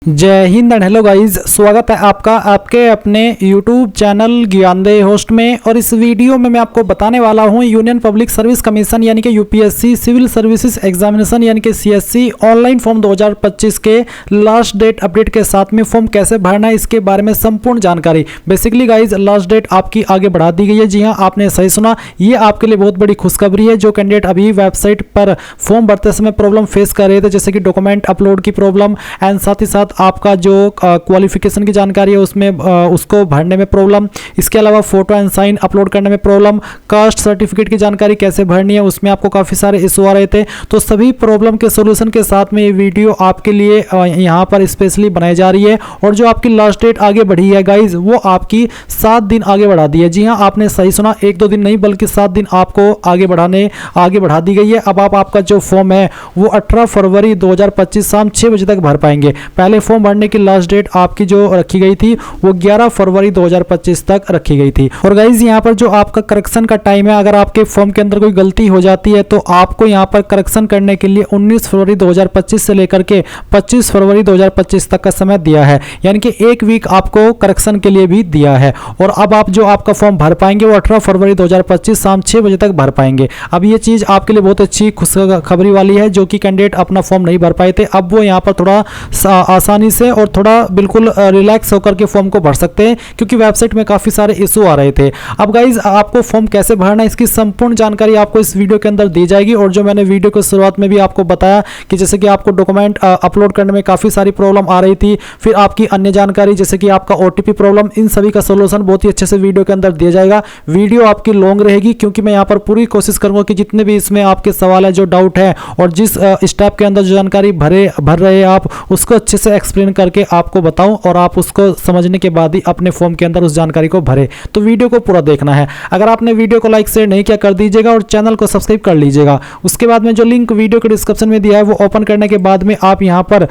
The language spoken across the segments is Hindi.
जय हिंद एंड हेलो गाइस, स्वागत है आपका आपके अपने YouTube चैनल ज्ञानदेह होस्ट में। और इस वीडियो में मैं आपको बताने वाला हूं यूनियन पब्लिक सर्विस कमीशन यानी कि यूपीएससी सिविल सर्विसेज एग्जामिनेशन यानी कि सीएससी ऑनलाइन फॉर्म 2025 के लास्ट डेट अपडेट के साथ में फॉर्म कैसे भरना है इसके बारे में संपूर्ण जानकारी। बेसिकली गाइज लास्ट डेट आपकी आगे बढ़ा दी गई है। जी हाँ, आपने सही सुना, ये आपके लिए बहुत बड़ी खुशखबरी है। जो कैंडिडेट अभी वेबसाइट पर फॉर्म भरते समय प्रॉब्लम फेस कर रहे थे, जैसे कि डॉक्यूमेंट अपलोड की प्रॉब्लम एंड साथ ही साथ आपका जो क्वालिफिकेशन की जानकारी है उसमें उसको भरने में प्रॉब्लम, इसके अलावा फोटो एंड साइन अपलोड करने में प्रॉब्लम, कास्ट सर्टिफिकेट की जानकारी कैसे भरनी है उसमें आपको काफ़ी सारे इशू आ रहे थे। तो सभी प्रॉब्लम के सोल्यूशन के साथ में ये वीडियो आपके लिए यहाँ पर स्पेशली बनाई जा रही है। और जो आपकी लास्ट डेट आगे बढ़ी है गाइज, वो आपकी 7 दिन आगे बढ़ा दी है। जी हाँ, आपने सही सुना, 1-2 दिन नहीं बल्कि 7 दिन आपको आगे बढ़ा दी गई है। अब आपका जो फॉर्म है वो 18 फरवरी 2025 शाम 6 बजे तक भर पाएंगे। पहले फॉर्म भरने की लास्ट डेट आपकी जो रखी गई थी वो 11 फरवरी 2025 तक रखी गई थी। और गाइज यहाँ पर जो आपका करेक्शन का टाइम है, अगर आपके फॉर्म के अंदर कोई गलती हो जाती है तो आपको यहाँ पर करेक्शन करने के लिए 19 फरवरी 2025 से लेकर के 25 फरवरी 2025 तक का समय दिया है, यानी कि 1 वीक आपको करेक्शन के लिए भी दिया है। और अब आप जो आपका फॉर्म भर पाएंगे वो 18 फरवरी 2025 शाम 6 बजे तक भर पाएंगे। अब ये चीज़ आपके लिए बहुत अच्छी खुशखबरी वाली है। जो कि कैंडिडेट अपना फॉर्म नहीं भर पाए थे, अब वो यहाँ पर थोड़ा आसानी से और थोड़ा बिल्कुल रिलैक्स होकर के फॉर्म को भर सकते हैं, क्योंकि वेबसाइट में काफ़ी सारे इशू आ रहे थे। अब गाइज आपको फॉर्म कैसे भरना है इसकी संपूर्ण जानकारी आपको इस वीडियो के अंदर दी जाएगी। और जो मैंने वीडियो की शुरुआत में भी आपको बताया कि जैसे कि आपको डॉक्यूमेंट अपलोड करने में काफ़ी सारी प्रॉब्लम आ रही थी, फिर आपकी अन्य जानकारी जैसे कि आपका OTP प्रॉब्लम, इन सभी का सोल्यूशन बहुत ही अच्छे से वीडियो के अंदर दिया जाएगा। वीडियो आपकी लॉन्ग रहेगी क्योंकि मैं यहाँ पर पूरी कोशिश करूँगा कि जितने भी इसमें आपके सवाल है, जो डाउट है और जिस स्टेप के अंदर जो जानकारी भर रहे हैं आप, उसको अच्छे से एक्सप्लेन करके आपको बताऊं और आप उसको समझने के बाद ही अपने फॉर्म के अंदर उस जानकारी को भरें। तो वीडियो को पूरा देखना है। अगर आपने वीडियो को लाइक शेयर नहीं किया कर दीजिएगा और चैनल को सब्सक्राइब कर लीजिएगा। उसके बाद में जो लिंक वीडियो के डिस्क्रिप्शन में दिया है वो ओपन करने के बाद में आप यहाँ पर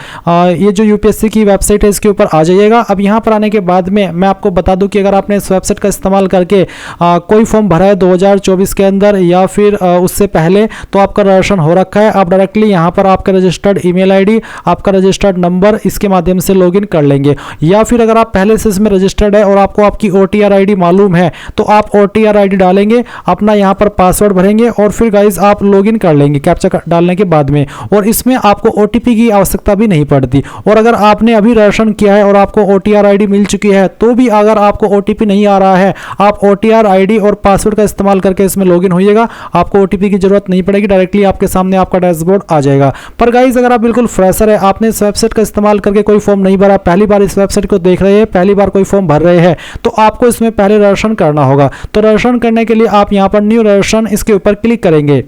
ये जो यूपीएससी की वेबसाइट है इसके ऊपर आ जाइएगा। अब यहाँ पर आने के बाद में मैं आपको बता दूं कि अगर आपने इस वेबसाइट का इस्तेमाल करके कोई फॉर्म भरा है 2024 के अंदर या फिर उससे पहले, तो आपका रजिस्ट्रेशन हो रखा है, आप डायरेक्टली यहाँ पर आपका रजिस्टर्ड ईमेल आईडी, आपका रजिस्टर्ड नंबर, इसके माध्यम से लॉगिन कर लेंगे। या फिर अगर आप पहले से इसमें रजिस्टर्ड है और आपको आपकी OTR ID मालूम है तो आप OTR ID डालेंगे, अपना यहाँ पर पासवर्ड भरेंगे और फिर गाइज आप लॉगिन कर लेंगे कैप्चा डालने के बाद में। और इसमें आपको OTP की आवश्यकता भी नहीं पड़ती। और अगर आपने अभी रजिस्ट्रेशन किया है और आपको OTR ID मिल चुकी है तो भी अगर आपको OTP नहीं आ रहा है, आप OTR ID और पासवर्ड का इस्तेमाल करके इसमें लॉगिन होइएगा, आपको OTP की जरूरत नहीं पड़ेगी, डायरेक्टली आपके सामने आपका डैशबोर्ड आ जाएगा। पर गाइज अगर आप बिल्कुल फ्रेशर है, आपने इस वेबसाइट का इस्तेमाल करके कोई फॉर्म नहीं भरा, पहली बार इस वेबसाइट को देख रहे हैं, पहली बार कोई फॉर्म भर रहे हैं, तो आपको इसमें पहले रजिस्ट्रेशन करना होगा। तो रजिस्ट्रेशन करने के लिए आप यहाँ पर न्यू रजिस्ट्रेशन इसके ऊपर क्लिक करेंगे।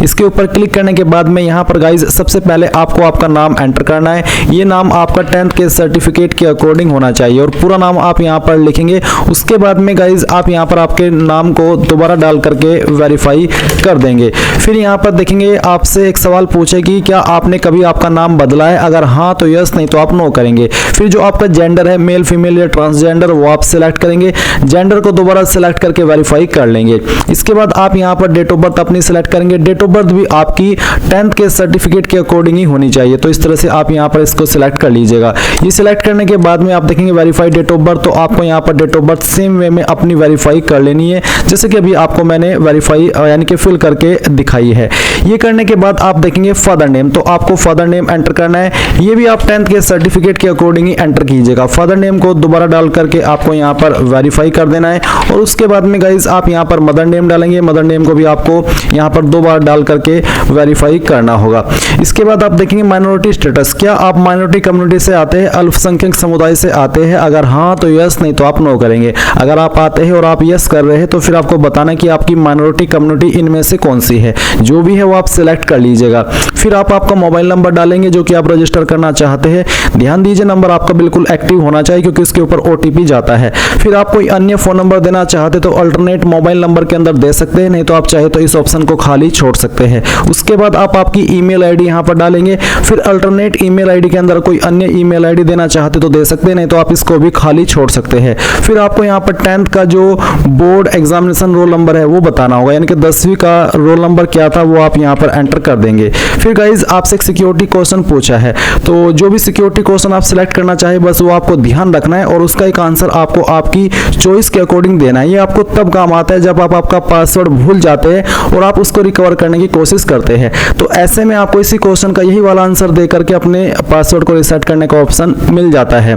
इसके ऊपर क्लिक करने के बाद में यहाँ पर गाइज सबसे पहले आपको आपका नाम एंटर करना है। ये नाम आपका 10th के सर्टिफिकेट के अकॉर्डिंग होना चाहिए और पूरा नाम आप यहाँ पर लिखेंगे। उसके बाद में गाइज आप यहाँ पर आपके नाम को दोबारा डाल करके वेरीफाई कर देंगे। फिर यहाँ पर देखेंगे आपसे एक सवाल पूछेगी, क्या आपने कभी आपका नाम बदला है? अगर हाँ तो यस, नहीं तो आप नो करेंगे। फिर जो आपका जेंडर है, मेल फीमेल या ट्रांसजेंडर, वो आप सिलेक्ट करेंगे। जेंडर को दोबारा सिलेक्ट करके वेरीफाई कर लेंगे। इसके बाद आप यहाँ पर डेट ऑफ बर्थ अपनी सिलेक्ट करेंगे। डेट ऑफ बर्थ भी आपकी 10th के सर्टिफिकेट के अकॉर्डिंग ही होनी चाहिए। तो इस तरह से आप यहाँ पर इसको सिलेक्ट कर लीजिएगा। ये सिलेक्ट करने के बाद में आप देखेंगे वेरीफाई डेट ऑफ बर्थ, तो आपको यहाँ पर date of birth same way में अपनी वेरीफाई कर लेनी है, जैसे कि अभी आपको मैंने वेरीफाई यानी कि फिल करके दिखाई है। ये करने के बाद आप देखेंगे फादर नेम, तो आपको फादर नेम एंटर करना है। ये भी आप 10th के सर्टिफिकेट के अकॉर्डिंग ही एंटर कीजिएगा। फादर नेम को दोबारा डाल करके आपको यहाँ पर वेरीफाई कर देना है। और उसके बाद में गाइज आप यहाँ पर मदर नेम डालेंगे। मदर नेम को भी आपको यहाँ पर 2 बार डाल करके वेरीफाई करना होगा। इसके बाद आप देखेंगे माइनॉरिटी स्टेटस, क्या आप माइनॉरिटी कम्युनिटी से आते हैं, अल्पसंख्यक समुदाय से आते हैं? अगर हाँ तो यस, नहीं तो आप नो करेंगे। अगर आप आते हैं और आप यस कर रहे हैं तो फिर आपको बताना कि आपकी माइनॉरिटी कम्युनिटी इनमें से कौन सी है। जो भी है वो आप सिलेक्ट कर लीजिएगा। फिर आप आपका मोबाइल नंबर डालेंगे जो कि आप रजिस्टर करना चाहते हैं। ध्यान दीजिए नंबर आपका बिल्कुल एक्टिव होना चाहिए क्योंकि इसके ऊपर OTP जाता है। फिर आप कोई अन्य फोन नंबर देना चाहते तो अल्टरनेट मोबाइल नंबर के अंदर दे सकते हैं, नहीं तो आप चाहे तो इस ऑप्शन को खाली छोड़ छोड़ सकते हैं। उसके बाद आप आपकी ईमेल आईडी यहाँ पर डालेंगे, फिर अल्टरनेट ईमेल आईडी के अंदर कोई अन्य ईमेल आईडी देना चाहते तो दे सकते हैं, नहीं तो आप इसको भी खाली छोड़ सकते हैं। फिर आपको यहाँ पर 10th का जो बोर्ड एग्जामिनेशन रोल नंबर है वो बताना होगा, यानी कि 10वीं का रोल नंबर क्या था वो आप यहाँ पर एंटर कर देंगे। फिर गाइज आपसे एक सिक्योरिटी क्वेश्चन पूछा है, तो जो भी सिक्योरिटी क्वेश्चन आप सिलेक्ट करना चाहे बस वो आपको ध्यान रखना है और उसका एक आंसर आपको आपकी चॉइस के अकॉर्डिंग देना है। ये आपको तब काम आता है जब आप आपका पासवर्ड भूल जाते हैं और आप उसको रिकवर करने की कोशिश करते हैं। तो ऐसे में आपको इसी क्वेश्चन का यही वाला आंसर दे करके अपने पासवर्ड को रिसेट करने का ऑप्शन मिल जाता है।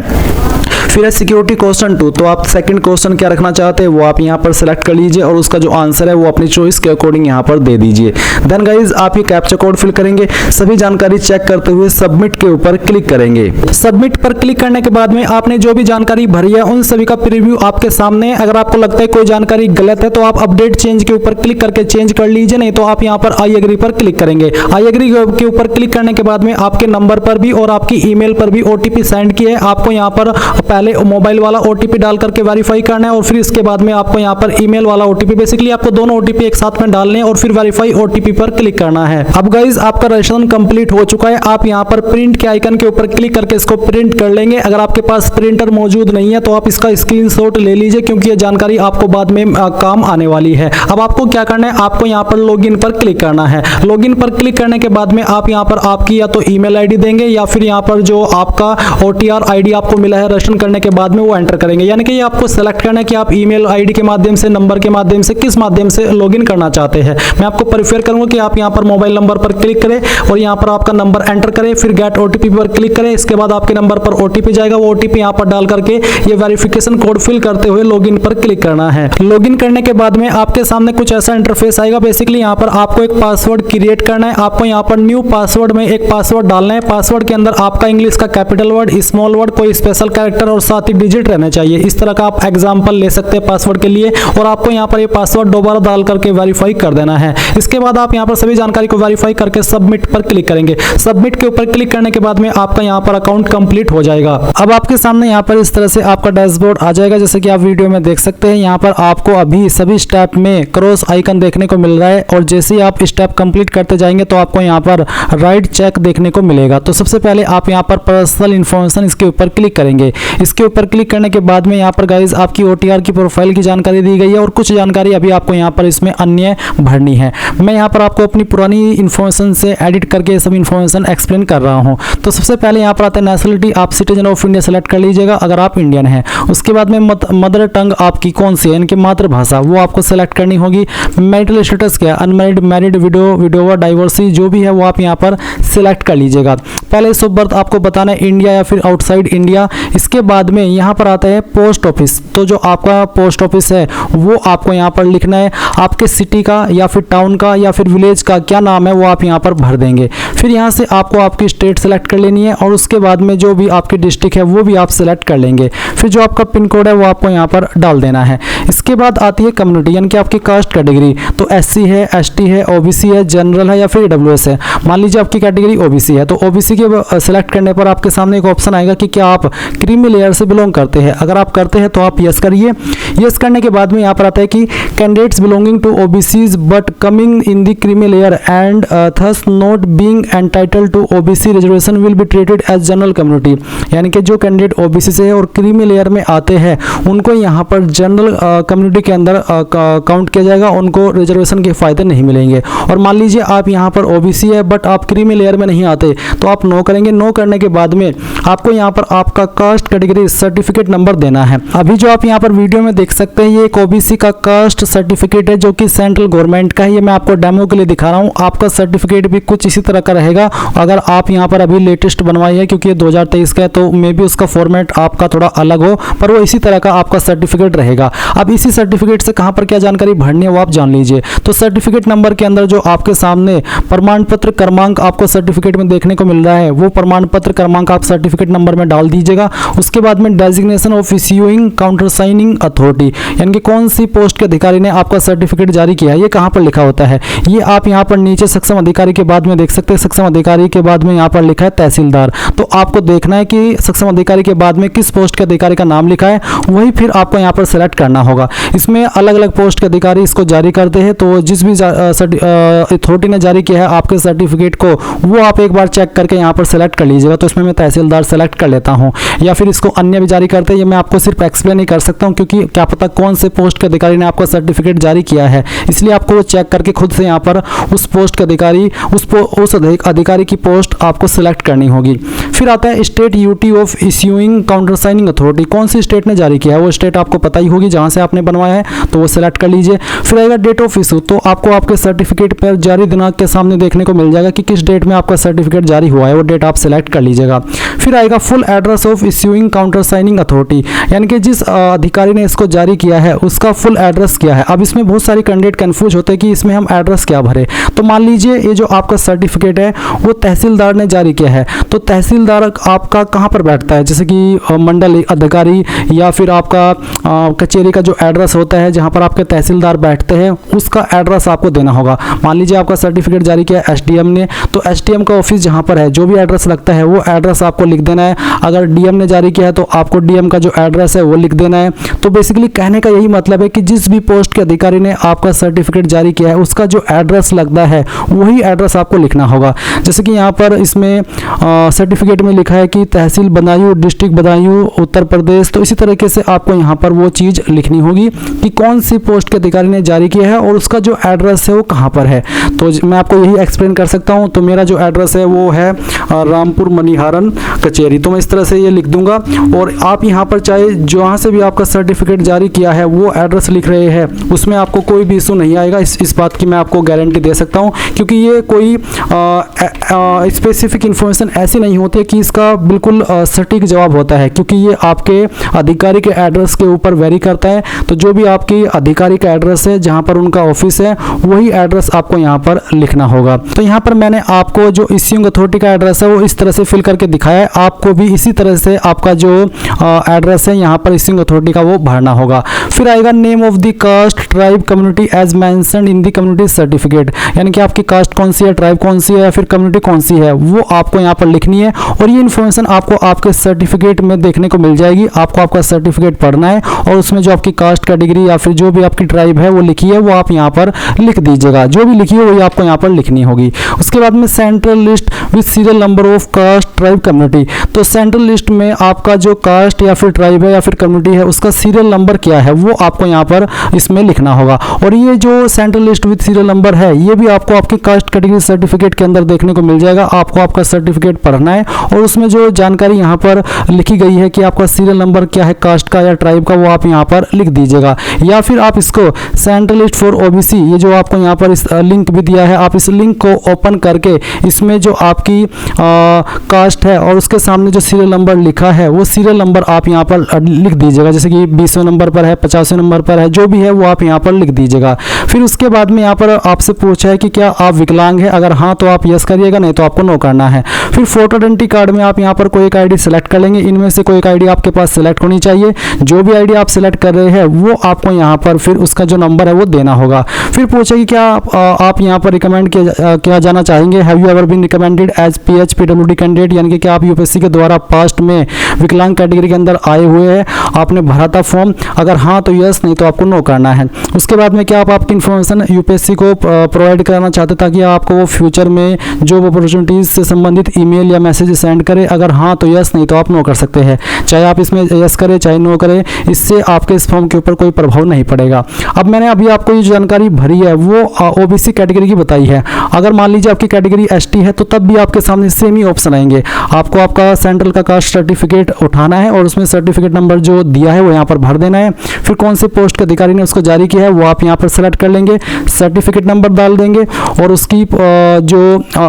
फिर है सिक्योरिटी क्वेश्चन 2, तो आप सेकंड क्वेश्चन क्या रखना चाहते हैं वो आप यहाँ पर सेलेक्ट कर लीजिए और उसका जो आंसर है वो अपनी चॉइस के अकॉर्डिंग यहाँ पर दे दीजिए। देन गाइज आप ये कैप्चा कोड फिल करेंगे, सभी जानकारी चेक करते हुए सबमिट के ऊपर क्लिक करेंगे। सबमिट पर क्लिक करने के बाद में आपने जो भी जानकारी भरी है उन सभी का प्रीव्यू आपके सामने। अगर आपको लगता है कोई जानकारी गलत है तो आप अपडेट चेंज के ऊपर क्लिक करके चेंज कर लीजिए, नहीं तो आप यहाँ पर आई एग्री पर क्लिक करेंगे। आई एग्री के ऊपर क्लिक करने के बाद में आपके नंबर पर भी और आपकी ईमेल पर भी ओटीपी सेंड किया है। आपको यहाँ पर पहले मोबाइल वाला ओटीपी डाल करके वेरीफाई करना है और फिर इसके बाद में आपको यहाँ पर ईमेल वाला ओटीपी, बेसिकली आपको दोनों ओटीपी एक साथ में डालने हैं और फिर वेरीफाई ओटीपी पर क्लिक करना है। अब गाइज आपका रजिस्ट्रेशन कंप्लीट हो चुका है। आप यहाँ पर प्रिंट के आइकन के ऊपर क्लिक करके इसको प्रिंट कर लेंगे। अगर आपके पास प्रिंटर मौजूद नहीं है तो आप इसका स्क्रीनशॉट ले लीजिए, क्योंकि ये जानकारी आपको बाद में काम आने वाली है। अब आपको क्या करना है, आपको यहाँ पर लॉगिन पर क्लिक करना है। लॉगिन पर क्लिक करने के बाद में आप यहाँ पर आपकी या तो ईमेल आईडी देंगे या फिर यहाँ पर जो आपका OTR आईडी आपको मिला है रजिस्ट्रेशन करने के बाद में वो एंटर करेंगे। यानी कि ये आपको सेलेक्ट करना है कि आप ईमेल आईडी के माध्यम से, नंबर के माध्यम से, किस माध्यम से लॉगिन करना चाहते हैं। मैं आपको प्रेफर करूंगा कि आप यहाँ पर मोबाइल नंबर पर क्लिक करें और यहाँ पर आपका नंबर एंटर करें, फिर गेट ओटीपी पर क्लिक करें। इसके बाद आपके नंबर पर ओटीपी जाएगा, वो ओटीपी यहाँ पर डाल करके ये वेरिफिकेशन कोड फिल करते हुए लॉगिन पर क्लिक करना है। लॉगिन करने के बाद में आपके सामने कुछ ऐसा इंटरफेस आएगा। बेसिकली यहाँ पर आपको एक पासवर्ड क्रिएट करना है। आपको यहाँ पर न्यू पासवर्ड में एक पासवर्ड डालना है। पासवर्ड के अंदर आपका इंग्लिश का कैपिटल वर्ड, स्मॉल वर्ड, कोई स्पेशल कैरेक्टर और साथ ही डिजिट रहना चाहिए। इस तरह का आप एग्जांपल ले सकते हैं पासवर्ड के लिए और आपको यहाँ पर ये पासवर्ड दोबारा डाल करके वेरीफाई कर देना है। इसके बाद आप यहाँ पर सभी जानकारी को वेरीफाई करके सबमिट पर क्लिक करेंगे। सबमिट के ऊपर क्लिक करने के बाद में आपका यहाँ पर अकाउंट कंप्लीट हो जाएगा। अब आपके सामने यहाँ पर इस तरह से आपका डैशबोर्ड आ जाएगा, जैसे कि आप वीडियो में देख सकते हैं। यहाँ पर आपको अभी सभी स्टेप में क्रॉस आइकन देखने को मिल रहा है और जैसे ही आप स्टेप कंप्लीट करते जाएंगे तो आपको यहाँ पर राइट चेक देखने को मिलेगा। तो सबसे पहले आप यहाँ पर पर्सनल इन्फॉर्मेशन इसके ऊपर क्लिक करेंगे। इसके ऊपर क्लिक करने के बाद में यहाँ पर गाइज आपकी OTR की प्रोफाइल की जानकारी दी गई है और कुछ जानकारी अभी आपको यहाँ पर इसमें अन्य भरनी है। मैं यहाँ पर आपको अपनी पुरानी इन्फॉर्मेशन से एडिट करके सब इन्फॉर्मेशन एक्सप्लेन कर रहा हूँ। तो सबसे पहले यहाँ पर आता है नेशनलिटी, आप सिटीजन ऑफ इंडिया सेलेक्ट कर लीजिएगा अगर आप इंडियन हैं। उसके बाद में मदर टंग आपकी कौन सी है, इनकी मातृभाषा, वो आपको सेलेक्ट करनी होगी। मैरिटल स्टेटस क्या, अनमैरिड, मैरिड, विडोवर, डाइवोर्सी, जो भी है वो आप यहाँ पर सिलेक्ट कर लीजिएगा। पहले ऑफ बर्थ आपको बताना है इंडिया या फिर आउटसाइड इंडिया। इसके बाद में यहाँ पर आता है पोस्ट ऑफिस, तो जो आपका पोस्ट ऑफिस है वो आपको यहाँ पर लिखना है। आपके सिटी का या फिर टाउन का या फिर विलेज का क्या नाम है वो आप यहाँ पर भर देंगे। फिर यहाँ से आपको आपकी स्टेट सेलेक्ट कर लेनी है और उसके बाद में जो भी आपकी डिस्ट्रिक्ट है वो भी आप सेलेक्ट कर लेंगे। फिर जो आपका पिन कोड है वो आपको यहाँ पर डाल देना है। इसके बाद आती है कम्युनिटी, यानी कि आपकी कास्ट कैटेगरी, तो SC है, ST है, OBC है, जनरल है या फिर EWS है। मान लीजिए आपकी कैटेगरी OBC है तो OBC के सेलेक्ट करने पर आपके सामने एक ऑप्शन आएगा कि क्या आप क्रीमी लेयर से बिलोंग करते हैं। अगर आप करते हैं तो आप यस करिए। यस करने के बाद में यहाँ पर आता है कि candidates belonging to OBCs but coming in the creamy layer and thus not being entitled to OBC reservation will be treated as general community, यानी कि जो कैंडिडेट OBC से है और क्रीमी लेयर में आते हैं उनको यहाँ पर जनरल कम्युनिटी के अंदर काउंट किया जाएगा, उनको रिजर्वेशन के फायदे नहीं मिलेंगे। और मान लीजिए आप यहाँ पर OBC है बट आप क्रीमी लेयर में नहीं आते तो आप नो करेंगे। नो करने के बाद में आपको यहाँ पर आपका कास्ट कैटेगरी सर्टिफिकेट नंबर देना है। अभी जो आप यहाँ पर वीडियो में देख सकते हैं ये एक OBC का कास्ट सर्टिफिकेट है जो कि सेंट्रल गवर्नमेंट का है। ये मैं आपको डेमो के लिए दिखा रहा हूँ। आपका सर्टिफिकेट भी कुछ इसी तरह का रहेगा। अगर आप यहाँ पर अभी लेटेस्ट बनवाई है क्योंकि ये 2023 का है तो मे बी उसका फॉर्मेट आपका थोड़ा अलग हो, पर वो इसी तरह का आपका सर्टिफिकेट रहेगा। अब इसी सर्टिफिकेट से कहाँ पर क्या जानकारी भरनी है वो आप जान लीजिए। तो सर्टिफिकेट नंबर के अंदर जो आपके सामने प्रमाण पत्र क्रमांक आपको सर्टिफिकेट में देखने को मिल रहा है वो प्रमाण पत्र क्रमांक आप सर्टिफिकेट नंबर में डाल दीजिएगा। उसके बाद में designation of issuing counter signing authority, यानी कि कौन सी पोस्ट के अधिकारी ने आपका सर्टिफिकेट जारी किया है, ये कहाँ पर लिखा होता है ये आप यहाँ पर नीचे सक्षम अधिकारी के बाद में देख सकते हैं। सक्षम अधिकारी के बाद में यहाँ पर लिखा है तहसीलदार, तो आपको देखना है कि सक्षम अधिकारी के बाद में किस पोस्ट के अधिकारी का नाम लिखा है, वही फिर आपको यहाँ पर सेलेक्ट करना होगा। इसमें अलग अलग पोस्ट के अधिकारी इसको जारी करते हैं, तो जिस भी अथॉरिटी ने जारी किया है आपके सर्टिफिकेट को, वो आप एक बार चेक करके यहाँ पर सेलेक्ट कर लीजिएगा। तो इसमें मैं तहसीलदार सेलेक्ट कर लेता हूँ, या फिर इसको अन्य भी जारी करते हैं, ये मैं आपको सिर्फ एक्सप्लेन ही कर सकता हूँ, क्योंकि क्या पता कौन से पोस्ट के अधिकारी ने आपका सर्टिफिकेट जारी किया है, इसलिए आपको वो चेक करके खुद से यहाँ पर उस पोस्ट के अधिकारी उस अधिकारी की पोस्ट आपको सेलेक्ट करनी होगी। फिर आता है state UT of issuing countersigning authority, कौन सी स्टेट ने जारी किया है, वो स्टेट आपको पता ही होगी जहाँ से आपने बनवाया है, तो वो सेलेक्ट कर लीजिए। फिर आएगा डेट ऑफ इशू, तो आपको आपके सर्टिफिकेट पर जारी दिनांक के सामने देखने को मिल जाएगा कि किस डेट में आपका सर्टिफिकेट जारी हुआ है, वो डेट आप सेलेक्ट कर लीजिएगा। फिर आएगा full address of issuing countersigning authority, यानी कि जिस अधिकारी ने इसको जारी किया है उसका फुल एड्रेस क्या है। अब इसमें बहुत सारे कैंडिडेट कंफ्यूज होते हैं कि इसमें हम एड्रेस क्या भरे। तो मान लीजिए ये जो आपका सर्टिफिकेट है वो तहसीलदार ने जारी किया है, तो तहसीलदार आपका कहाँ पर बैठता है, जैसे कि मंडल अधिकारी या फिर आपका कचेरी का जो एड्रेस होता है जहाँ पर आपके तहसीलदार बैठते हैं, उसका एड्रेस आपको देना होगा। मान लीजिए आपका सर्टिफिकेट जारी किया एसडीएम ने, तो एसडीएम का ऑफिस जहाँ पर है जो भी एड्रेस लगता है वो एड्रेस आपको लिख देना है। अगर डीएम ने जारी किया है तो आपको डीएम का जो एड्रेस है वो लिख देना है। तो बेसिकली कहने का यही मतलब है कि जिस भी पोस्ट के अधिकारी ने आपका सर्टिफिकेट जारी किया है उसका जो एड्रेस लगता है वही एड्रेस आपको लिखना होगा। जैसे कि यहाँ पर इसमें सर्टिफिकेट में लिखा है कि तहसील बदायूं, डिस्ट्रिक्ट बदायूं, उत्तर प्रदेश, तो इसी तरीके से आपको यहाँ पर वो चीज़ लिखनी होगी कि कौन सी पोस्ट के अधिकारी ने जारी किया है और उसका जो एड्रेस है वो कहाँ पर है। तो मैं आपको यही एक्सप्लेन कर सकता हूँ। तो मेरा जो एड्रेस है वो है रामपुर मनिहारन कचेरी, तो मैं इस तरह से ये लिख दूंगा। और आप यहाँ पर चाहे जहाँ से भी आपका सर्टिफिकेट जारी किया है वो एड्रेस लिख रहे हैं, उसमें आपको कोई भी इशू नहीं आएगा, इस बात की मैं आपको गारंटी दे सकता हूँ, क्योंकि ये कोई स्पेसिफिक इन्फॉर्मेशन ऐसी नहीं होती है कि इसका बिल्कुल सटीक जवाब होता है, क्योंकि ये आपके अधिकारी के एड्रेस के ऊपर वेरी करता है। तो जो भी आपकी अधिकारी का एड्रेस है जहाँ पर उनका ऑफिस है वही एड्रेस आपको यहाँ पर लिखना होगा। तो यहाँ पर मैंने आपको जो इश्यूइंग अथॉरिटी का एड्रेस है वो इस तरह से फिल करके दिखाया है, आपको भी इसी तरह से आपका जो एड्रेस है यहाँ पर इश्यूइंग अथॉरिटी का वो भरना होगा। फिर आएगा name of the caste tribe community as mentioned in the community certificate, यानी कि आपकी कास्ट कौन सी है, ट्राइब कौन सी है या फिर कम्युनिटी कौन सी है, वो आपको यहाँ पर लिखनी है। और ये इन्फॉर्मेशन आपको आपके सर्टिफिकेट में देखने को मिल जाएगी। आपको आपका सर्टिफिकेट पढ़ना है और उसमें जो आपकी कास्ट कैटेगरी या फिर जो भी आपकी ट्राइब है वो लिखी है वो आप यहाँ पर लिख दीजिएगा, जो भी लिखी है वही आपको यहाँ पर लिखनी होगी। उसके बाद में central list with serial number of caste tribe community, तो सेंट्रल लिस्ट में आपका जो कास्ट या फिर ट्राइब है या फिर कम्युनिटी है उसका सीरियल नंबर क्या है वो आपको यहाँ पर इसमें लिखना होगा। और ये जो central list with serial number है ये भी आपको आपके कास्ट कैटेगरी सर्टिफिकेट के अंदर देखने को मिल जाएगा। आपको आपका सर्टिफिकेट पढ़ना है और उसमें जो जानकारी यहाँ पर लिखी गई है कि आपका सीरियल नंबर क्या है कास्ट का या ट्राइब का, वो आप यहाँ पर लिख दीजिएगा। या फिर आप इसको सेंट्रल लिस्ट फॉर ओबीसी, ये जो आपको यहाँ पर इस लिंक भी दिया है, आप इस लिंक को ओपन करके इसमें जो आपकी कास्ट है और उसके सामने जो सीरियल नंबर लिखा है वो सीरियल नंबर आप यहाँ पर लिख दीजिएगा। जैसे कि 20वें नंबर पर है, 50वें नंबर पर है, जो भी है वो आप यहाँ पर लिख दीजिएगा। फिर उसके बाद में यहाँ पर आपसे पूछा है कि क्या आप विकलांग है, अगर हाँ तो आप यस करिएगा, नहीं तो आपको नो करना है। फिर फोटो आइडेंटिटी कार्ड में आप यहाँ पर कोई एक आईडी सेलेक्ट कर लेंगे, इनमें से कोई एक आईडी आपके पास सेलेक्ट होनी चाहिए। जो भी आईडी आप सेलेक्ट कर रहे हैं वो आपको यहाँ पर फिर उसका जो नंबर है वो देना होगा। फिर पूछे कि क्या आप यहाँ पर रिकमेंड किया जाना चाहेंगे, have you ever been recommended as PHPWD candidate, यानी कि क्या आप यूपीएससी के द्वारा पास्ट में विकलांग कैटेगरी के अंदर आए हुए हैं, आपने भरा था फॉर्म, अगर हाँ तो यस, नहीं तो आपको नो करना है। उसके बाद में क्या आप आपकी इन्फॉर्मेशन यूपीएससी को प्रोवाइड कराना चाहते ताकि आपको वो फ्यूचर में जॉब अपॉर्चुनिटीज से संबंधित ईमेल या मैसेज सेंड करे, अगर हाँ तो यस, नहीं तो आप नो कर सकते हैं। चाहे आप इसमें यस करें चाहे नो करें, इससे आपके इस फॉर्म के ऊपर कोई प्रभाव नहीं पड़ेगा। अब मैंने अभी आपको ये जानकारी भरी है वो ओबीसी कैटेगरी की बताई है। अगर मान लीजिए आपकी कैटेगरी एसटी है तो तब भी आपके सामने सेम ही ऑप्शन आएंगे। आपको आपका सेंट्रल का कास्ट सर्टिफिकेट उठाना है और उसमें सर्टिफिकेट नंबर जो दिया है वो यहाँ पर भर देना है। फिर कौन से पोस्ट के अधिकारी ने उसको जारी किया है वो आप यहाँ पर सेलेक्ट कर लेंगे, सर्टिफिकेट नंबर डाल देंगे और उसकी जो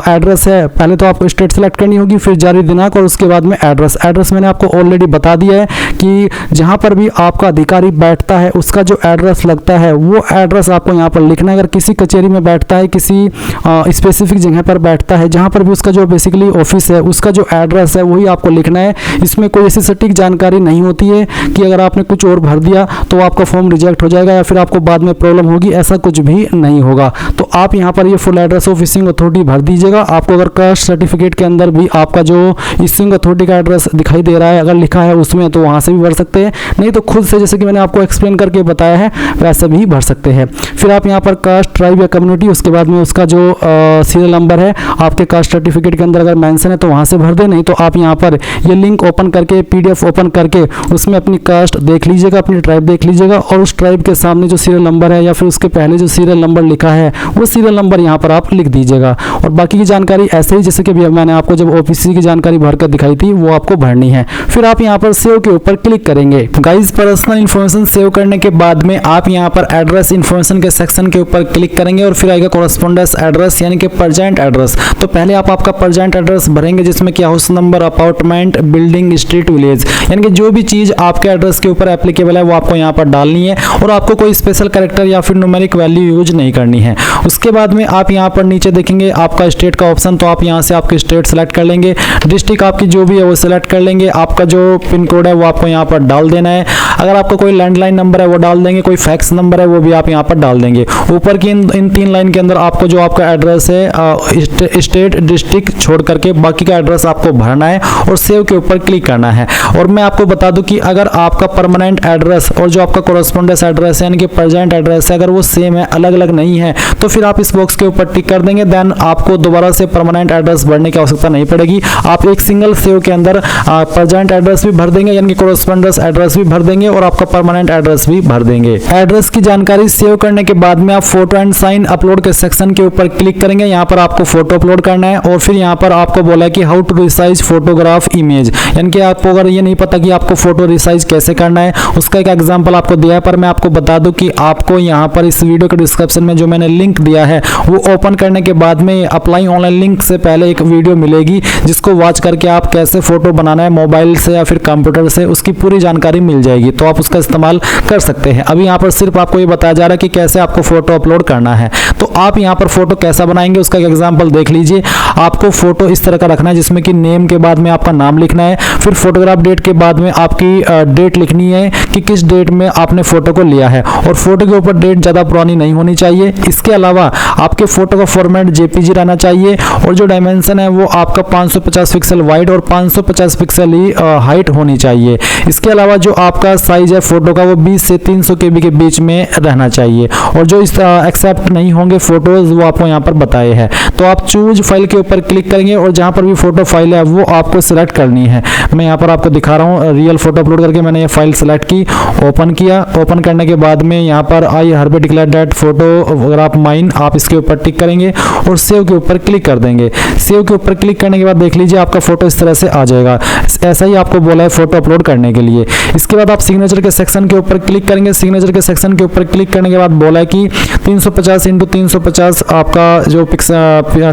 एड्रेस है पहले तो आपको स्टेट सेलेक्ट करनी होगी, फिर जारी दिनांक और उसके बाद में एड्रेस मैंने आपको ऑलरेडी बता दिया है कि जहाँ पर भी आपका अधिकारी बैठता है उसका जो एड्रेस लगता है वो एड्रेस आपको यहाँ पर लिखना है। अगर किसी कचेरी में बैठता है, किसी स्पेसिफिक जगह पर बैठता है, जहाँ पर भी उसका उसका जो बेसिकली ऑफिस है उसका जो एड्रेस है वही आपको लिखना है। इसमें कोई ऐसी सटीक जानकारी नहीं होती है कि अगर आपने कुछ और भर दिया तो आपका फॉर्म रिजेक्ट हो जाएगा या फिर आपको बाद में प्रॉब्लम होगी, ऐसा कुछ भी नहीं होगा। तो आप यहाँ पर ये full address of issuing authority भर दीजिएगा। आपको अगर कास्ट सर्टिफिकेट के अंदर भी आपका जो इशूइंग अथॉरिटी का एड्रेस दिखाई दे रहा है अगर लिखा है उसमें, तो वहाँ से भी भर सकते हैं, नहीं तो खुद से जैसे कि मैंने आपको एक्सप्लेन करके बताया है वैसे भी भर सकते हैं। फिर आप यहाँ पर कास्ट, ट्राइब या कम्युनिटी, उसके बाद में उसका जो सीरियल नंबर है आपके कास्ट सर्टिफिकेट के अंदर अगर मेंशन है तो वहाँ से भर दें, नहीं तो आप यहाँ पर ये लिंक ओपन करके PDF ओपन करके उसमें अपनी कास्ट देख लीजिएगा, अपनी ट्राइब देख लीजिएगा और उस ट्राइब के सामने जो सीरियल नंबर है या फिर उसके पहले जो सीरियल नंबर लिखा है वो सीरियल नंबर यहाँ पर आप लिख दीजिएगा। और बाकी की जानकारी ऐसे ही जैसे कि मैंने आपको जब OBC की जानकारी भरकर दिखाई थी वो आपको भरनी है। फिर आप यहाँ पर सेव के ऊपर क्लिक करेंगे। गाइस, पर्सनल इन्फॉर्मेशन सेव करने के बाद में आप यहाँ पर एड्रेस इन्फॉर्मेशन के सेक्शन के ऊपर क्लिक करेंगे और फिर आएगा कॉरेस्पोंडेंस एड्रेस यानी कि प्रेजेंट एड्रेस। तो पहले आप आपका प्रेजेंट एड्रेस भरेंगे जिसमें क्या house number, apartment, building, street, village, यानी कि जो भी चीज आपके एड्रेस के ऊपर एप्लीकेबल है वो आपको यहाँ पर डालनी है और आपको कोई स्पेशल कैरेक्टर या फिर न्यूमेरिक वैल्यू यूज नहीं करनी है। उसके बाद में आप यहाँ पर नीचे देखेंगे आपका स्टेट का ऑप्शन, तो आप यहाँ से आपके स्टेट सेलेक्ट कर लेंगे, डिस्ट्रिक्ट आपकी जो भी है वो सिलेक्ट कर लेंगे, आपका जो पिन कोड है वो आपको यहाँ पर डाल देना है। अगर आपका कोई लैंडलाइन नंबर है वो डाल देंगे, कोई फैक्स नंबर है वो भी आप यहाँ पर डाल देंगे। ऊपर की इन 3 लाइन के अंदर आपको जो आपका एड्रेस है स्टेट, डिस्ट्रिक्ट छोड़ करके बाकी का एड्रेस आपको भरना है और सेव के ऊपर क्लिक करना है। और मैं आपको बता दूं कि अगर आपका परमानेंट एड्रेस और जो आपका कॉरेस्पोंडेंस एड्रेस है यानी कि प्रेजेंट एड्रेस है अगर वो सेम है, अलग अलग नहीं है, तो फिर आप इस बॉक्स के ऊपर टिक कर देंगे, देन आपको दोबारा से परमानेंट एड्रेस भरने की आवश्यकता नहीं पड़ेगी। आप एक सिंगल सेव के अंदर प्रेजेंट एड्रेस भी भर देंगे यानी कि कॉरेस्पोंडेंस एड्रेस भी भर देंगे और आपका परमानेंट एड्रेस भी भर देंगे। एड्रेस की जानकारी सेव करने के बाद में आप फोटो एंड साइन अपलोड के सेक्शन के ऊपर क्लिक करेंगे। यहाँ पर आपको फोटो अपलोड करना है और फिर यहाँ पर आपको बोला है कि how to resize photograph image, यानी कि आपको अगर ये नहीं पता कि आपको फोटो रिसाइज कैसे करना है उसका एक एग्जांपल आपको दिया है, पर मैं आपको बता दूं कि आपको यहाँ पर इस वीडियो के डिस्क्रिप्शन में जो मैंने लिंक दिया है वो ओपन करने के बाद में अप्लाई ऑनलाइन लिंक से पहले एक वीडियो मिलेगी जिसको वॉच करके आप कैसे फोटो बनाना है मोबाइल से या फिर कंप्यूटर से उसकी पूरी जानकारी मिल जाएगी, तो आप उसका इस्तेमाल कर सकते हैं। अभी यहाँ पर सिर्फ आपको ये बताया जा रहा है कि कैसे आपको फोटो अपलोड करना है। तो आप यहाँ पर फोटो कैसा बनाएंगे उसका एक एग्जाम्पल देख लीजिए। आपको फोटो इस तरह का रखना है जिसमें कि नेम के बाद में आपका नाम लिखना है, फिर फोटोग्राफ डेट के बाद में आपकी डेट लिखनी है कि किस डेट में आपने फोटो को लिया है और फोटो के ऊपर डेट ज़्यादा पुरानी नहीं होनी चाहिए। इसके अलावा आपके फोटो का फॉर्मेट JPG रहना चाहिए और जो डायमेंशन है वो आपका 550 पिक्सल वाइड और 550 पिक्सल ही हाइट होनी चाहिए। इसके अलावा जो आपका साइज है फोटो का वो 20 से 300 KB के बीच में रहना चाहिए और जो इस एक्सेप्ट नहीं होंगे फोटोज वो आपको यहाँ पर बताए हैं। तो आप चूज फाइल के ऊपर क्लिक करेंगे और जहाँ पर भी फोटो फाइल है वो आपको सिलेक्ट करनी है। मैं यहाँ पर आपको दिखा रहा हूँ रियल फोटो अपलोड करके मैंने ये फाइल सेलेक्ट की, ओपन किया। ओपन करने के बाद में यहाँ पर आई हर डिक्लेयर दैट फोटोग्राफ माइन, आप इसके ऊपर टिक करेंगे और सेव के ऊपर क्लिक कर देंगे। सेव के ऊपर क्लिक करने के बाद देख लीजिए आपका फोटो इस तरह से आ जाएगा। ऐसा ही आपको बोला है फोटो अपलोड करने के लिए। इसके बाद आप सिग्नेचर के सेक्शन के ऊपर क्लिक करेंगे। सिग्नेचर के सेक्शन के ऊपर क्लिक करने के बाद बोला है कि 350 × 350 आपका जो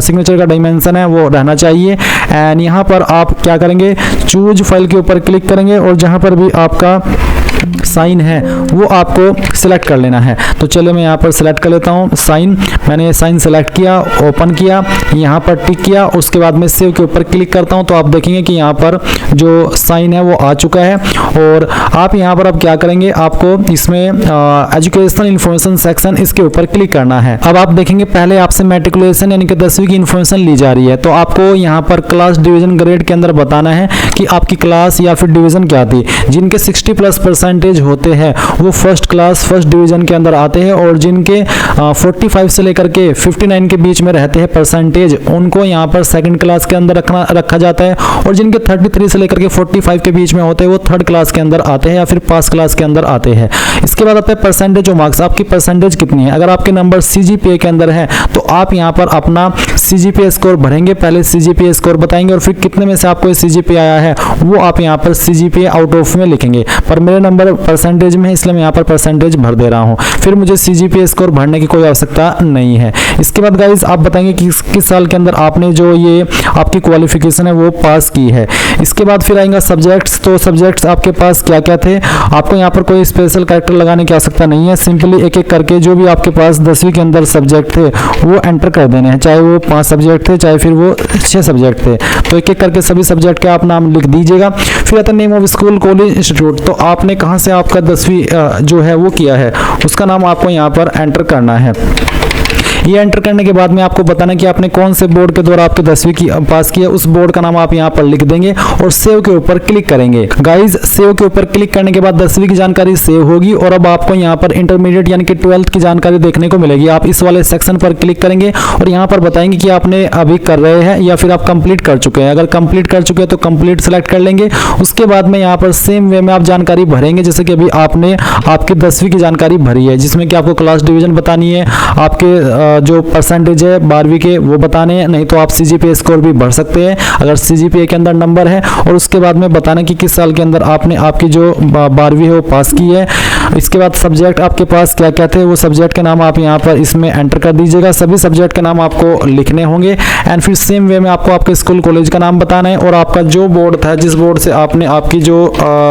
सिग्नेचर का डायमेंशन है वो रहना चाहिए। एंड यहाँ पर आप क्या करेंगे, चूज फाइल के ऊपर क्लिक करेंगे और जहाँ पर भी आपका साइन है वो आपको सिलेक्ट कर लेना है। तो चलो मैं यहाँ पर सिलेक्ट कर लेता हूँ साइन। मैंने ये साइन सेलेक्ट किया, ओपन किया, यहाँ पर टिक किया, उसके बाद में सेव के ऊपर क्लिक करता हूँ तो आप देखेंगे कि यहाँ पर जो साइन है वो आ चुका है। और आप यहाँ पर अब क्या करेंगे, आपको इसमें एजुकेशनल इन्फॉर्मेशन सेक्शन इसके ऊपर क्लिक करना है। अब आप देखेंगे पहले आपसे मैट्रिकुलेशन यानी कि 10वीं की इन्फॉर्मेशन ली जा रही है, तो आपको यहाँ पर क्लास, डिवीजन, ग्रेड के अंदर बताना है कि आपकी क्लास या फिर डिवीजन क्या थी। जिनके 60+ % होते हैं वो फर्स्ट क्लास फर्स्ट डिवीजन के अंदर आते हैं और जिनके 45 से लेकर के 59 के बीच में रहते हैं परसेंटेज उनको यहाँ पर सेकंड क्लास के अंदर रखा जाता है और जिनके 33 से लेकर के 45 के बीच में होते हैं वो थर्ड क्लास के अंदर आते हैं या फिर पास क्लास के अंदर आते हैं। इसके बाद आता है परसेंटेज ऑफ मार्क्स, आपकी परसेंटेज कितनी है। अगर आपके नंबर CGPA के अंदर है तो आप यहाँ पर अपना CGPA स्कोर भरेंगे, पहले CGPA स्कोर बताएंगे और फिर कितने में से आपको CGPA आया है वो आप यहाँ पर CGPA आउट ऑफ में लिखेंगे। पर मेरे नंबर परसेंटेज में है, इसलिए मैं यहाँ पर परसेंटेज भर दे रहा हूँ। फिर मुझे CGPA स्कोर भरने की कोई आवश्यकता नहीं है। इसके बाद गाइज आप बताएंगे कि किस साल के अंदर आपने जो ये आपकी क्वालिफिकेशन है वो पास की है। इसके बाद फिर आएंगे सब्जेक्ट्स। तो सब्जेक्ट्स आपके पास क्या क्या थे, आपको यहाँ पर कोई स्पेशल कैरेक्टर लगाने की आवश्यकता नहीं है। सिंपली एक एक करके जो भी आपके पास 10वीं के अंदर सब्जेक्ट थे वो एंटर कर देने हैं, चाहे वो 5 सब्जेक्ट थे चाहे फिर वो 6 सब्जेक्ट थे। तो एक एक करके सभी सब्जेक्ट के आप नाम लिख दीजिएगा। फिर आता है name of school college institute. तो आपने कहाँ से आपका 10वीं जो है वो किया है उसका नाम आपको यहाँ पर एंटर करना है। ये एंटर करने के बाद में आपको बताना कि आपने कौन से बोर्ड के द्वारा आपके 10वीं की पास किया, उस बोर्ड का नाम आप यहाँ पर लिख देंगे और सेव के ऊपर क्लिक करेंगे। गाइज सेव के ऊपर क्लिक करने के बाद 10वीं की जानकारी सेव होगी और अब आपको यहाँ पर इंटरमीडिएट यानी कि 12th की जानकारी देखने को मिलेगी। आप इस वाले सेक्शन पर क्लिक करेंगे और यहाँ पर बताएंगे कि आपने अभी कर रहे हैं या फिर आप कंप्लीट कर चुके हैं। अगर कंप्लीट कर चुके हैं तो कंप्लीट सेलेक्ट कर लेंगे। उसके बाद में यहाँ पर सेम वे में आप जानकारी भरेंगे जैसे कि अभी आपने आपकी 10वीं की जानकारी भरी है, जिसमें कि आपको क्लास डिवीजन बतानी है, आपके जो परसेंटेज है 12वीं के वो बताने हैं, नहीं तो आप CGPA स्कोर भी भर सकते हैं अगर CGPA के अंदर नंबर है। और उसके बाद में बताना कि किस साल के अंदर आपने आपकी जो 12वीं है वो पास की है। इसके बाद सब्जेक्ट आपके पास क्या क्या थे वो सब्जेक्ट के नाम आप यहाँ पर इसमें एंटर कर दीजिएगा। सभी सब्जेक्ट के नाम आपको लिखने होंगे एंड फिर सेम वे में आपको आपके स्कूल कॉलेज का नाम बताना है और आपका जो बोर्ड था, जिस बोर्ड से आपने आपकी जो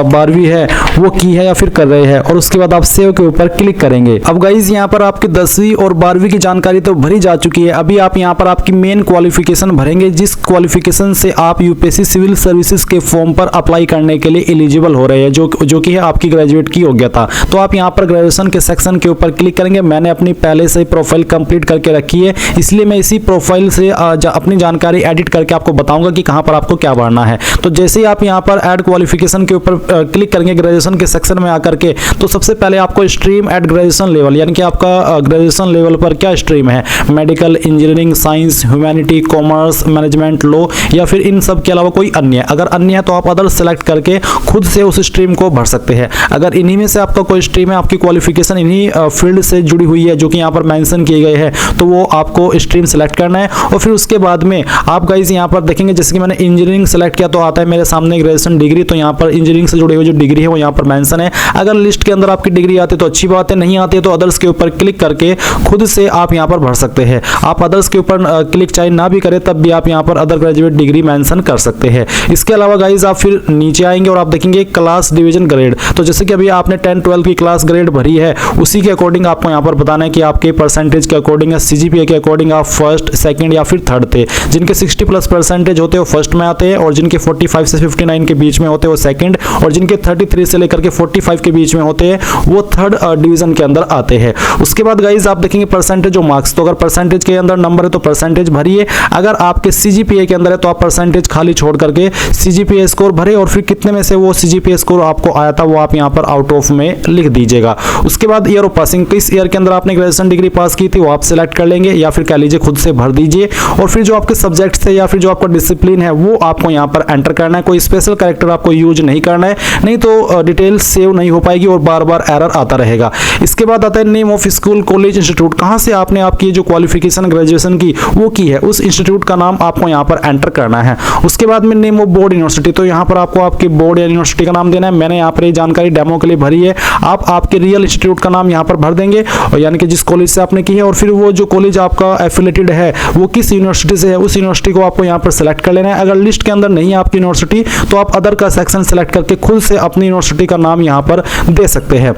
12वीं है वो की है या फिर कर रहे हैं, और उसके बाद आप सेव के ऊपर क्लिक करेंगे। अब गाइज यहाँ पर आपकी 10वीं और 12वीं की जानकारी तो भरी जा चुकी है। अभी आप यहाँ पर आपकी मेन क्वालिफिकेशन भरेंगे, जिस क्वालिफिकेशन से आप UPSC सिविल सर्विसेज के फॉर्म पर अप्लाई करने के लिए एलिजिबल हो रहे हैं, जो कि है आपकी ग्रेजुएट की योग्यता। तो आप यहाँ पर ग्रेजुएशन के सेक्शन के ऊपर क्लिक करेंगे। मैंने अपनी पहले से प्रोफाइल कंप्लीट करके रखी है, इसलिए मैं इसी प्रोफाइल से अपनी जानकारी एडिट करके आपको बताऊंगा कि कहाँ पर आपको क्या भरना है। तो जैसे ही आप यहाँ पर ऐड क्वालिफिकेशन के ऊपर क्लिक करेंगे ग्रेजुएशन के सेक्शन में आकर के, तो सबसे पहले आपको स्ट्रीम एट ग्रेजुएशन लेवल यानी कि आपका ग्रेजुएशन लेवल पर क्या स्ट्रीम है, medical, engineering, science, humanity, commerce, management, law या फिर इन सब के अलावा कोई अन्य। अगर अन्य है तो आप अदर सेलेक्ट करके खुद से उस स्ट्रीम को भर सकते हैं। अगर इन्हीं में से आपका कोई स्ट्रीम है, आपकी क्वालिफिकेशन इन्हीं फील्ड से जुड़ी हुई है जो कि यहाँ पर मेंशन किए गए हैं, तो वो आपको स्ट्रीम सेलेक्ट करना है। और फिर उसके बाद में आप गाइस यहाँ पर देखेंगे जैसे कि मैंने इंजीनियरिंग सेलेक्ट किया तो आता है मेरे सामने ग्रेजुएशन डिग्री, तो यहाँ पर इंजीनियरिंग से जुड़ी हुई जो डिग्री है वो यहाँ पर मेंशन है। अगर लिस्ट के अंदर आपकी डिग्री आती है तो अच्छी बात है, नहीं आती है तो अदर्स के ऊपर क्लिक करके खुद से आप यहाँ पर भर सकते हैं। आप अदर्स के ऊपर क्लिक चाहे ना भी करें तब भी आप यहाँ पर अदर ग्रेजुएट डिग्री मेंशन कर सकते हैं। इसके अलावा गाइज आप फिर नीचे आएंगे और आप देखेंगे क्लास डिवीजन ग्रेड। तो जैसे कि अभी आपने 10-12 की क्लास ग्रेड भरी है, उसी के अकॉर्डिंग आपको यहाँ पर बताना है कि आपके परसेंटेज के अकॉर्डिंग या CGPA के अकॉर्डिंग आप फर्स्ट, सेकंड या फिर थर्ड थे। जिनके 60+ परसेंटेज होते हैं वो फर्स्ट में आते हैं, और जिनके 45 से 59 के बीच में होते हैं वो सेकंड, और जिनके 33 से लेकर के 45 के बीच में होते हैं वो थर्ड डिवीजन के अंदर आते हैं। उसके बाद गाइज आप देखेंगे परसेंटेज और मार्क्स। तो अगर परसेंटेज के अंदर नंबर है तो परसेंटेज भरिए, अगर आपके CGPA के अंदर है तो आप परसेंटेज खाली छोड़ करके CGPA स्कोर भरे और फिर कितने में से वो CGPA स्कोर आपको आया था वो आप यहाँ पर आउट ऑफ में लिख दीजिएगा। उसके बाद ईयर ऑफ पासिंग, किस ईयर के अंदर आपने ग्रेजुएशन डिग्री पास की थी वो आप सिलेक्ट कर लेंगे या फिर कह लीजिए खुद से भर दीजिए। और फिर जो आपके सब्जेक्ट्स थे या फिर जो आपका डिसिप्लिन है वो आपको यहाँ पर एंटर करना है। कोई स्पेशल कैरेक्टर आपको यूज नहीं करना है, नहीं तो डिटेल सेव नहीं हो पाएगी और बार बार एरर आता रहेगा। इसके बाद आता है name of school college institute, कहाँ से आपने आपकी जो क्वालिफिकेशन ग्रेजुएशन की वो की है उस इंस्टीट्यूट का नाम आपको यहाँ पर एंटर करना है। उसके बाद में नेम ऑफ बोर्ड यूनिवर्सिटी, तो यहाँ पर आपको आपके बोर्ड या यूनिवर्सिटी का नाम देना है। मैंने यहाँ पर ये जानकारी डेमो के लिए भरी है, आप आपके रियल इंस्टीट्यूट का नाम यहाँ पर भर देंगे और यानी कि जिस कॉलेज से आपने की है, और फिर वो जो कॉलेज आपका एफिलेटेड है वो किस यूनिवर्सिटी से है उस यूनिवर्सिटी को आपको यहाँ पर सेलेक्ट कर लेना है। अगर लिस्ट के अंदर नहीं है आपकी यूनिवर्सिटी तो आप अदर का सेक्शन सेलेक्ट करके खुद से अपनी यूनिवर्सिटी का नाम यहाँ पर दे सकते हैं।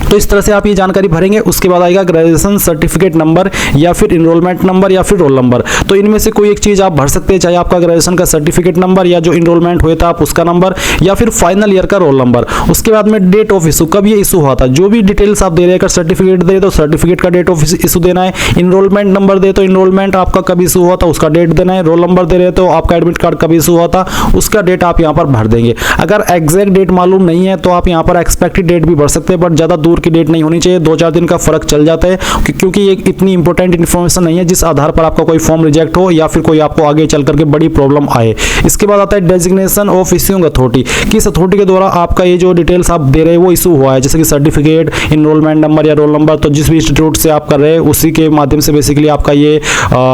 तो इस तरह से आप ये जानकारी भरेंगे। उसके बाद आएगा ग्रेजुएशन सर्टिफिकेट नंबर या फिर इनरोलमेंट नंबर या फिर रोल नंबर। तो इनमें से कोई एक चीज़ आप भर सकते हैं, चाहे आपका ग्रेजुएशन का सर्टिफिकेट नंबर या जो इनरोलमेंट हुआ था आप उसका नंबर या फिर फाइनल ईयर का रोल नंबर। उसके बाद में डेट ऑफ इशू, कब ये इशू हुआ था, जो भी डिटेल्स आप दे रहे हैं, अगर सर्टिफिकेट दे तो सर्टिफिकेट का डेट ऑफ इशू देना है, इनरोलमेंट नंबर दे तो इनरोलमेंट आपका कब इशू हुआ था उसका डेट देना है, रोल नंबर दे रहे तो आपका एडमिट कार्ड कब इशू हुआ था उसका डेट आप यहाँ पर भर देंगे। अगर एग्जैक्ट डेट मालूम नहीं है तो आप यहाँ पर एक्सपेक्टेड डेट भी भर सकते हैं, बट ज़्यादा दूर 2014 की डेट नहीं होनी चाहिए, 2-4 दिन का फर्क चल जाता है क्योंकि ये इतनी इंपॉर्टेंट इन्फॉर्मेशन नहीं है जिस आधार पर आपका कोई फॉर्म रिजेक्ट हो या फिर कोई आपको आगे चल करके बड़ी प्रॉब्लम आए। इसके बाद आता है डेजिग्नेशन ऑफ इश्यूइंग अथॉरिटी, किस अथॉरिटी के द्वारा आपका ये जो डिटेल्स आप दे रहे हैं वो इशू हुआ है, जैसे कि सर्टिफिकेट, इनरोलमेंट नंबर या रोल नंबर, तो जिस भी इंस्टीट्यूट से आप कर रहे हैं उसी के माध्यम से बेसिकली आपका ये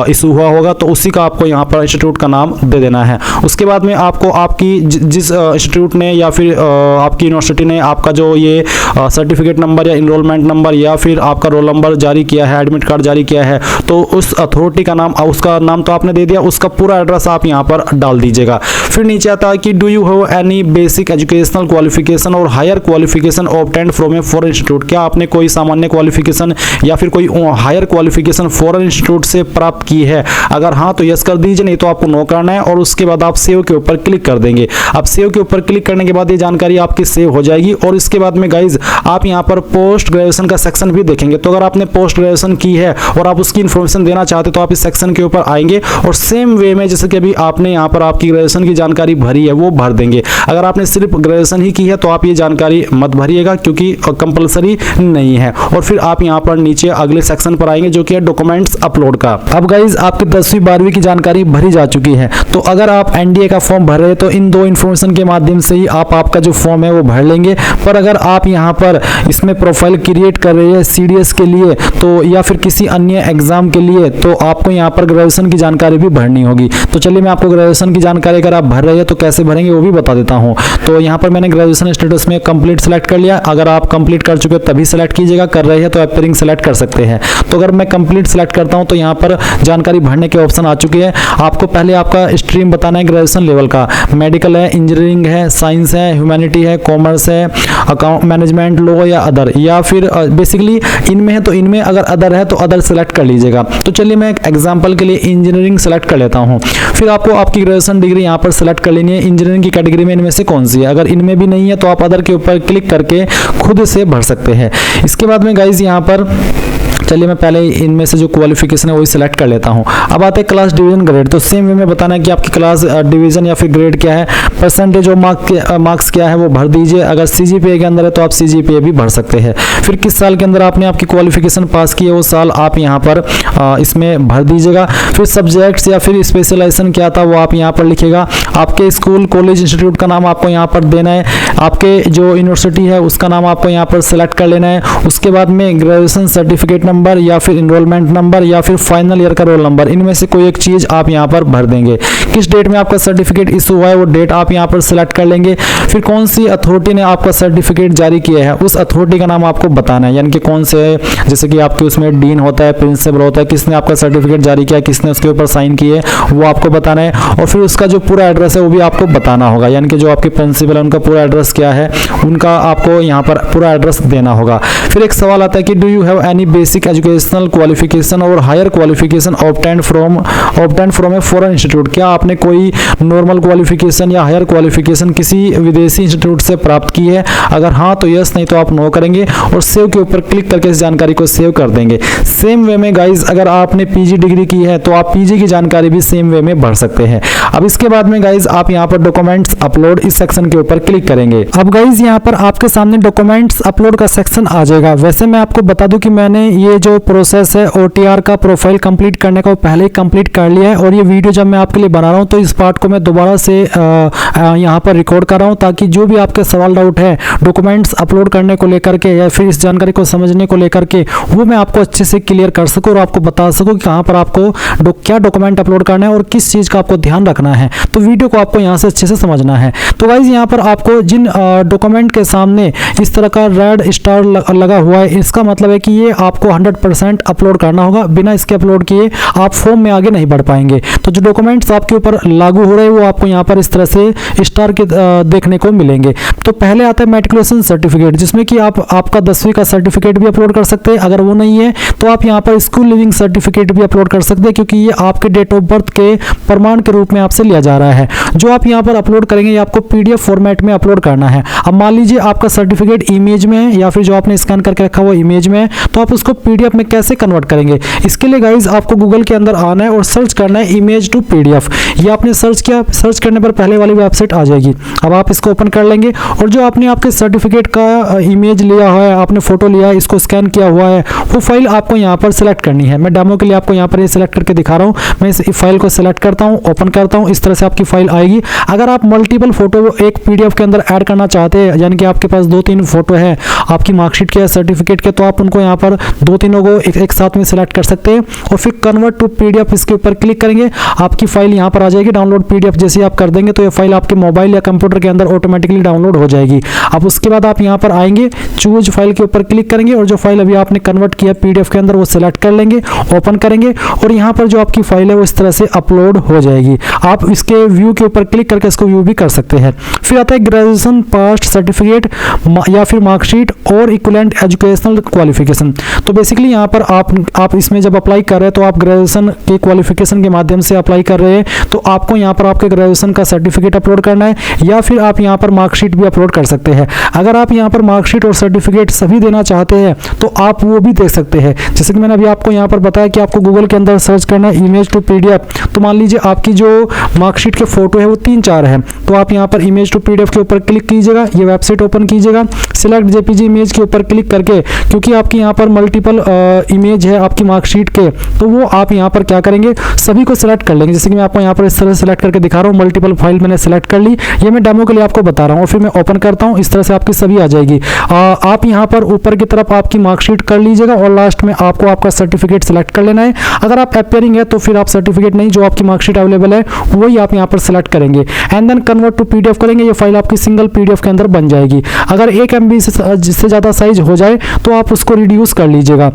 इशू हुआ होगा, तो उसी का आपको यहाँ पर इंस्टीट्यूट का नाम दे देना है। उसके बाद में आपको आपकी जिस इंस्टीट्यूट ने या फिर आपकी यूनिवर्सिटी ने आपका जो ये सर्टिफिकेट नंबर या इनरोलमेंट नंबर या फिर आपका रोल नंबर जारी किया है, एडमिट कार्ड जारी किया है, तो उस अथॉरिटी का नाम, उसका नाम तो आपने दे दिया, उसका पूरा एड्रेस आप यहाँ पर डाल दीजिएगा। फिर नीचे आता है कि do you have any basic educational qualification और higher qualification obtained from a foreign institute, क्या आपने कोई सामान्य क्वालिफिकेशन या फिर कोई हायर क्वालिफिकेशन फॉरेन इंस्टीट्यूट से प्राप्त की है? अगर हाँ तो यस कर दीजिए, नहीं तो आपको नो करना है और उसके बाद आप सेव के ऊपर क्लिक कर देंगे। अब सेव के ऊपर क्लिक करने के बाद ये जानकारी आपकी सेव हो जाएगी और इसके बाद में गाइज आप यहाँ पर पोस्ट ग्रेजुएशन का सेक्शन भी देखेंगे। तो अगर आपने पोस्ट ग्रेजुएशन की है और आप उसकी इन्फॉर्मेशन देना चाहते तो आप इस सेक्शन के ऊपर आएंगे और सेम वे में जैसे कि अभी आपने यहाँ पर आपकी ग्रेजुएशन की जानकारी भरी है वो भर देंगे। अगर आपने सिर्फ ग्रेजुएशन ही की है तो आप ये जानकारी मत भरिएगा क्योंकि कंपलसरी नहीं है। और फिर आप यहाँ पर नीचे अगले सेक्शन पर आएंगे जो कि है डॉक्यूमेंट्स अपलोड का। अब गाइज आपकी 10वीं 12वीं की जानकारी भरी जा चुकी है, तो अगर आप एनडीए का फॉर्म भर रहे हैं तो इन दो इन्फॉर्मेशन के माध्यम से ही आप आपका जो फॉर्म है वो भर लेंगे। पर अगर आप यहाँ पर इसमें प्रोफाइल क्रिएट कर रहे हैं सीडीएस के लिए तो या फिर किसी अन्य एग्जाम के लिए, तो आपको यहाँ पर ग्रेजुएशन की जानकारी भी भरनी होगी। तो चलिए मैं आपको ग्रेजुएशन की जानकारी अगर आप भर रहे हैं तो कैसे भरेंगे वो भी बता देता हूँ। तो यहाँ पर मैंने ग्रेजुएशन स्टेटस में कंप्लीट सेलेक्ट कर लिया। अगर आप कंप्लीट कर चुके तभी सेलेक्ट कीजिएगा, कर रहे हैं तो अपेयरिंग सेलेक्ट कर सकते हैं। तो अगर मैं कंप्लीट सेलेक्ट करता हूँ तो यहाँ पर जानकारी भरने के ऑप्शन आ चुके हैं। आपको पहले आपका स्ट्रीम बताना है ग्रेजुएशन लेवल का, मेडिकल है, इंजीनियरिंग है, साइंस है, ह्यूमैनिटी है, कॉमर्स है, अकाउंट मैनेजमेंट, लॉ या अदर, या फिर बेसिकली इनमें है तो इनमें, अगर अदर है तो अदर सेलेक्ट कर लीजिएगा। तो चलिए मैं एग्जांपल के लिए इंजीनियरिंग सेलेक्ट कर लेता हूं। फिर आपको आपकी ग्रेजुएशन डिग्री यहां पर सेलेक्ट कर लेनी है, इंजीनियरिंग की कैटेगरी में इनमें से कौन सी है। अगर इनमें भी नहीं है तो आप अदर के ऊपर क्लिक करके खुद से भर सकते हैं। इसके बाद में गाइज यहाँ पर चलिए मैं पहले इनमें से जो क्वालिफिकेशन है वही सिलेक्ट कर लेता हूं। अब आते हैं क्लास डिवीजन ग्रेड, तो सेम वे में बताना है कि आपकी क्लास डिवीजन या फिर ग्रेड क्या है, परसेंटेज और मार्क्स क्या है वो भर दीजिए। अगर सीजीपीए के अंदर है तो आप सीजीपीए भी भर सकते हैं। फिर किस साल के अंदर आपने आपकी क्वालिफिकेशन पास की है वो साल आप यहाँ पर इसमें भर दीजिएगा। फिर सब्जेक्ट्स या फिर स्पेशलाइजेशन क्या था वो आप यहाँ पर लिखिएगा। आपके स्कूल, कॉलेज, इंस्टीट्यूट का नाम आपको यहाँ पर देना है। आपके जो यूनिवर्सिटी है उसका नाम आपको यहाँ पर सेलेक्ट कर लेना है। उसके बाद में ग्रेजुएशन सर्टिफिकेट नंबर या फिर इनरोलमेंट नंबर या फिर फाइनल ईयर का रोल नंबर, इनमें से कोई एक चीज आप यहाँ पर भर देंगे। किस डेट में आपका सर्टिफिकेट इशू हुआ है वो डेट आप यहाँ पर सिलेक्ट कर लेंगे। फिर कौन सी अथॉरिटी ने आपका सर्टिफिकेट जारी किया है उस अथॉरिटी का नाम आपको बताना है, यानी कि कौन से, जैसे कि आपके उसमें डीन होता है, प्रिंसिपल होता है, किसने आपका सर्टिफिकेट जारी किया, किसने उसके ऊपर साइन किए वो आपको बताना है। और फिर उसका जो पूरा एड्रेस है वो भी आपको बताना होगा, यानी कि जो आपके प्रिंसिपल है उनका पूरा एड्रेस क्या है उनका आपको यहाँ पर पूरा एड्रेस देना होगा। फिर एक सवाल आता है कि do you have any basic educational qualification और higher qualification obtained from a foreign institute, क्या आपने कोई नॉर्मल क्वालिफिकेशन या हायर क्वालिफिकेशन किसी विदेशी इंस्टीट्यूट से प्राप्त की है। अगर हाँ तो यस, नहीं तो आप नो करेंगे और सेव के ऊपर क्लिक करके इस जानकारी को सेव कर देंगे। सेम वे में गाइज अगर आपने पीजी डिग्री की है तो आप पीजी की जानकारी भी सेम वे में भर सकते हैं। अब इसके बाद में गाइज आप यहाँ पर डॉक्यूमेंट्स अपलोड इस सेक्शन के ऊपर क्लिक करेंगे। अब गाइज यहाँ पर आपके सामने डॉक्यूमेंट्स अपलोड का सेक्शन आ जाएगा। वैसे मैं आपको बता दूं कि मैंने ये जो प्रोसेस है ओटीआर का प्रोफाइल कंप्लीट करने का वो पहले ही कंप्लीट कर लिया है और ये वीडियो जब मैं आपके लिए बना रहा हूँ तो इस पार्ट को मैं दोबारा से यहाँ पर रिकॉर्ड कर रहा हूँ ताकि जो भी आपके सवाल डाउट है डॉक्यूमेंट्स अपलोड करने को लेकर के या फिर इस जानकारी को समझने को लेकर के वो मैं आपको अच्छे से क्लियर कर सकूँ और आपको बता सकूँ कि कहाँ पर आपको क्या डॉक्यूमेंट अपलोड करना है और किस चीज़ का आपको ध्यान रखना है। तो वीडियो को आपको यहाँ से अच्छे से समझना है। तो गाइज यहाँ पर आपको जिन डॉक्यूमेंट के सामने इस तरह का रेड स्टार लगा हुआ है इसका मतलब है कि ये आपको 100% अपलोड करना होगा। बिना इसके अपलोड किए आप फॉर्म में आगे नहीं बढ़ पाएंगे। तो जो डॉक्यूमेंट्स आपके ऊपर लागू हो रहे हैं वो आपको यहाँ पर इस तरह से स्टार के देखने को मिलेंगे। तो पहले आता है मैट्रिकुलेशन सर्टिफिकेट जिसमें कि आप आपका 10वीं का सर्टिफिकेट भी अपलोड कर सकते हैं। अगर वो नहीं है तो आप यहाँ पर स्कूल लिविंग सर्टिफिकेट भी अपलोड कर सकते हैं क्योंकि ये आपके डेट ऑफ बर्थ के प्रमाण के रूप में आपसे लिया जा रहा है। जो आप यहाँ पर अपलोड करेंगे ये आपको पीडीएफ फॉर्मेट में अपलोड करना है। अब मान लीजिए आपका सर्टिफिकेट इमेज में है या फिर जो आपने स्कैन करके रखा हुआ इमेज में है तो आप उसको पीडीएफ में कैसे कन्वर्ट करेंगे। इसके लिए गाइज आपको गूगल के अंदर आना है और सर्च करना है इमेज टू पीडीएफ। ये आपने सर्च किया, सर्च करने पर पहले वाली वेबसाइट आ जाएगी। अब आप इसको ओपन कर लेंगे और जो आपने आपके सर्टिफिकेट का इमेज लिया हुआ है, आपने फोटो लिया है, इसको स्कैन किया हुआ है, वो फाइल आपको यहाँ पर सिलेक्ट करनी है। मैं डेमो के लिए आपको यहाँ पर ये सिलेक्ट करके दिखा रहा हूँ। मैं इस फाइल को सिलेक्ट करता हूँ, ओपन करता हूँ, इस तरह से आपकी फाइल आएगी। अगर आप मल्टीपल फोटो एक पीडीएफ के अंदर ऐड करना चाहते हैं, यानी कि आपके पास 2-3 फोटो है आपकी मार्कशीट के या सर्टिफिकेट के, तो आप उनको यहाँ पर 2-3 को एक साथ में सिलेक्ट कर सकते हैं और फिर कन्वर्ट टू पीडीएफ इसके ऊपर क्लिक करेंगे। आपकी फाइल यहाँ पर आ जाएगी। डाउनलोड पीडीएफ जैसे आप कर देंगे तो ये फाइल आपके मोबाइल या कंप्यूटर के अंदर ऑटोमेटिकली डाउनलोड हो जाएगी। अब उसके बाद आप यहाँ पर आएंगे, चूज फाइल के ऊपर क्लिक करेंगे और जो फाइल अभी आपने कन्वर्ट किया पीडीएफ के अंदर वो सिलेक्ट कर लेंगे, ओपन करेंगे और यहाँ पर जो आपकी फाइल है वो इस तरह से अपलोड हो जाएगी। आप इसके व्यू के ऊपर क्लिक करके इसको व्यू भी कर सकते हैं। फिर आता है ग्रेजुएशन पास सर्टिफिकेट या फिर मार्कशीट और इक्विवेलेंट एजुकेशनल क्वालिफिकेशन। तो बेसिकली यहाँ पर आप इसमें जब अप्लाई कर रहे हैं तो आप ग्रेजुएशन के क्वालिफिकेशन के माध्यम से अप्लाई कर रहे हैं, तो आपको यहाँ पर आपके ग्रेजुएशन का सर्टिफिकेट अपलोड करना है या फिर आप यहाँ पर मार्कशीट भी अपलोड कर सकते हैं। अगर आप यहाँ पर मार्कशीट और सर्टिफिकेट सभी देना चाहते हैं तो आप वो भी देख सकते हैं। जैसे कि मैंने अभी आपको यहाँ पर बताया कि आपको गूगल के अंदर सर्च करना है इमेज टू पीडीएफ। तो मान लीजिए आपकी जो मार्कशीट के फोटो है वो 3-4 है, तो आप यहाँ पर इमेज टू पीडीएफ के ऊपर क्लिक कीजिएगा, ये वेबसाइट ओपन कीजिएगा, सिलेक्ट जेपीजी इमेज के ऊपर क्लिक करके, क्योंकि आपकी यहाँ पर मल्टीपल इमेज है आपकी मार्कशीट के, तो वो आप यहाँ पर क्या करेंगे, सभी को सिलेक्ट कर लेंगे। जैसे कि मैं आपको यहाँ पर इस तरह सिलेक्ट करके दिखा रहा हूँ, मल्टीपल फाइल मैंने सिलेक्ट कर ली, ये मैं डेमो के लिए आपको बता रहा हूँ। फिर मैं ओपन करता हूँ, इस तरह से आपकी सभी आ जाएगी। आप यहाँ पर ऊपर की तरफ आपकी मार्कशीट कर लीजिएगा और लास्ट में आपको आपका सर्टिफिकेट सिलेक्ट कर लेना है। अगर आप अपेयरिंग है तो फिर आप सर्टिफिकेट नहीं, जो आपकी मार्कशीट अवेलेबल है वही आप यहाँ पर सिलेक्ट करेंगे and then convert to PDF करेंगे। ये फाइल आपकी सिंगल पीडीएफ के अंदर बन जाएगी। अगर 1 MB से ज़्यादा साइज हो जाए तो आप उसको रिड्यूस कर लीजिएगा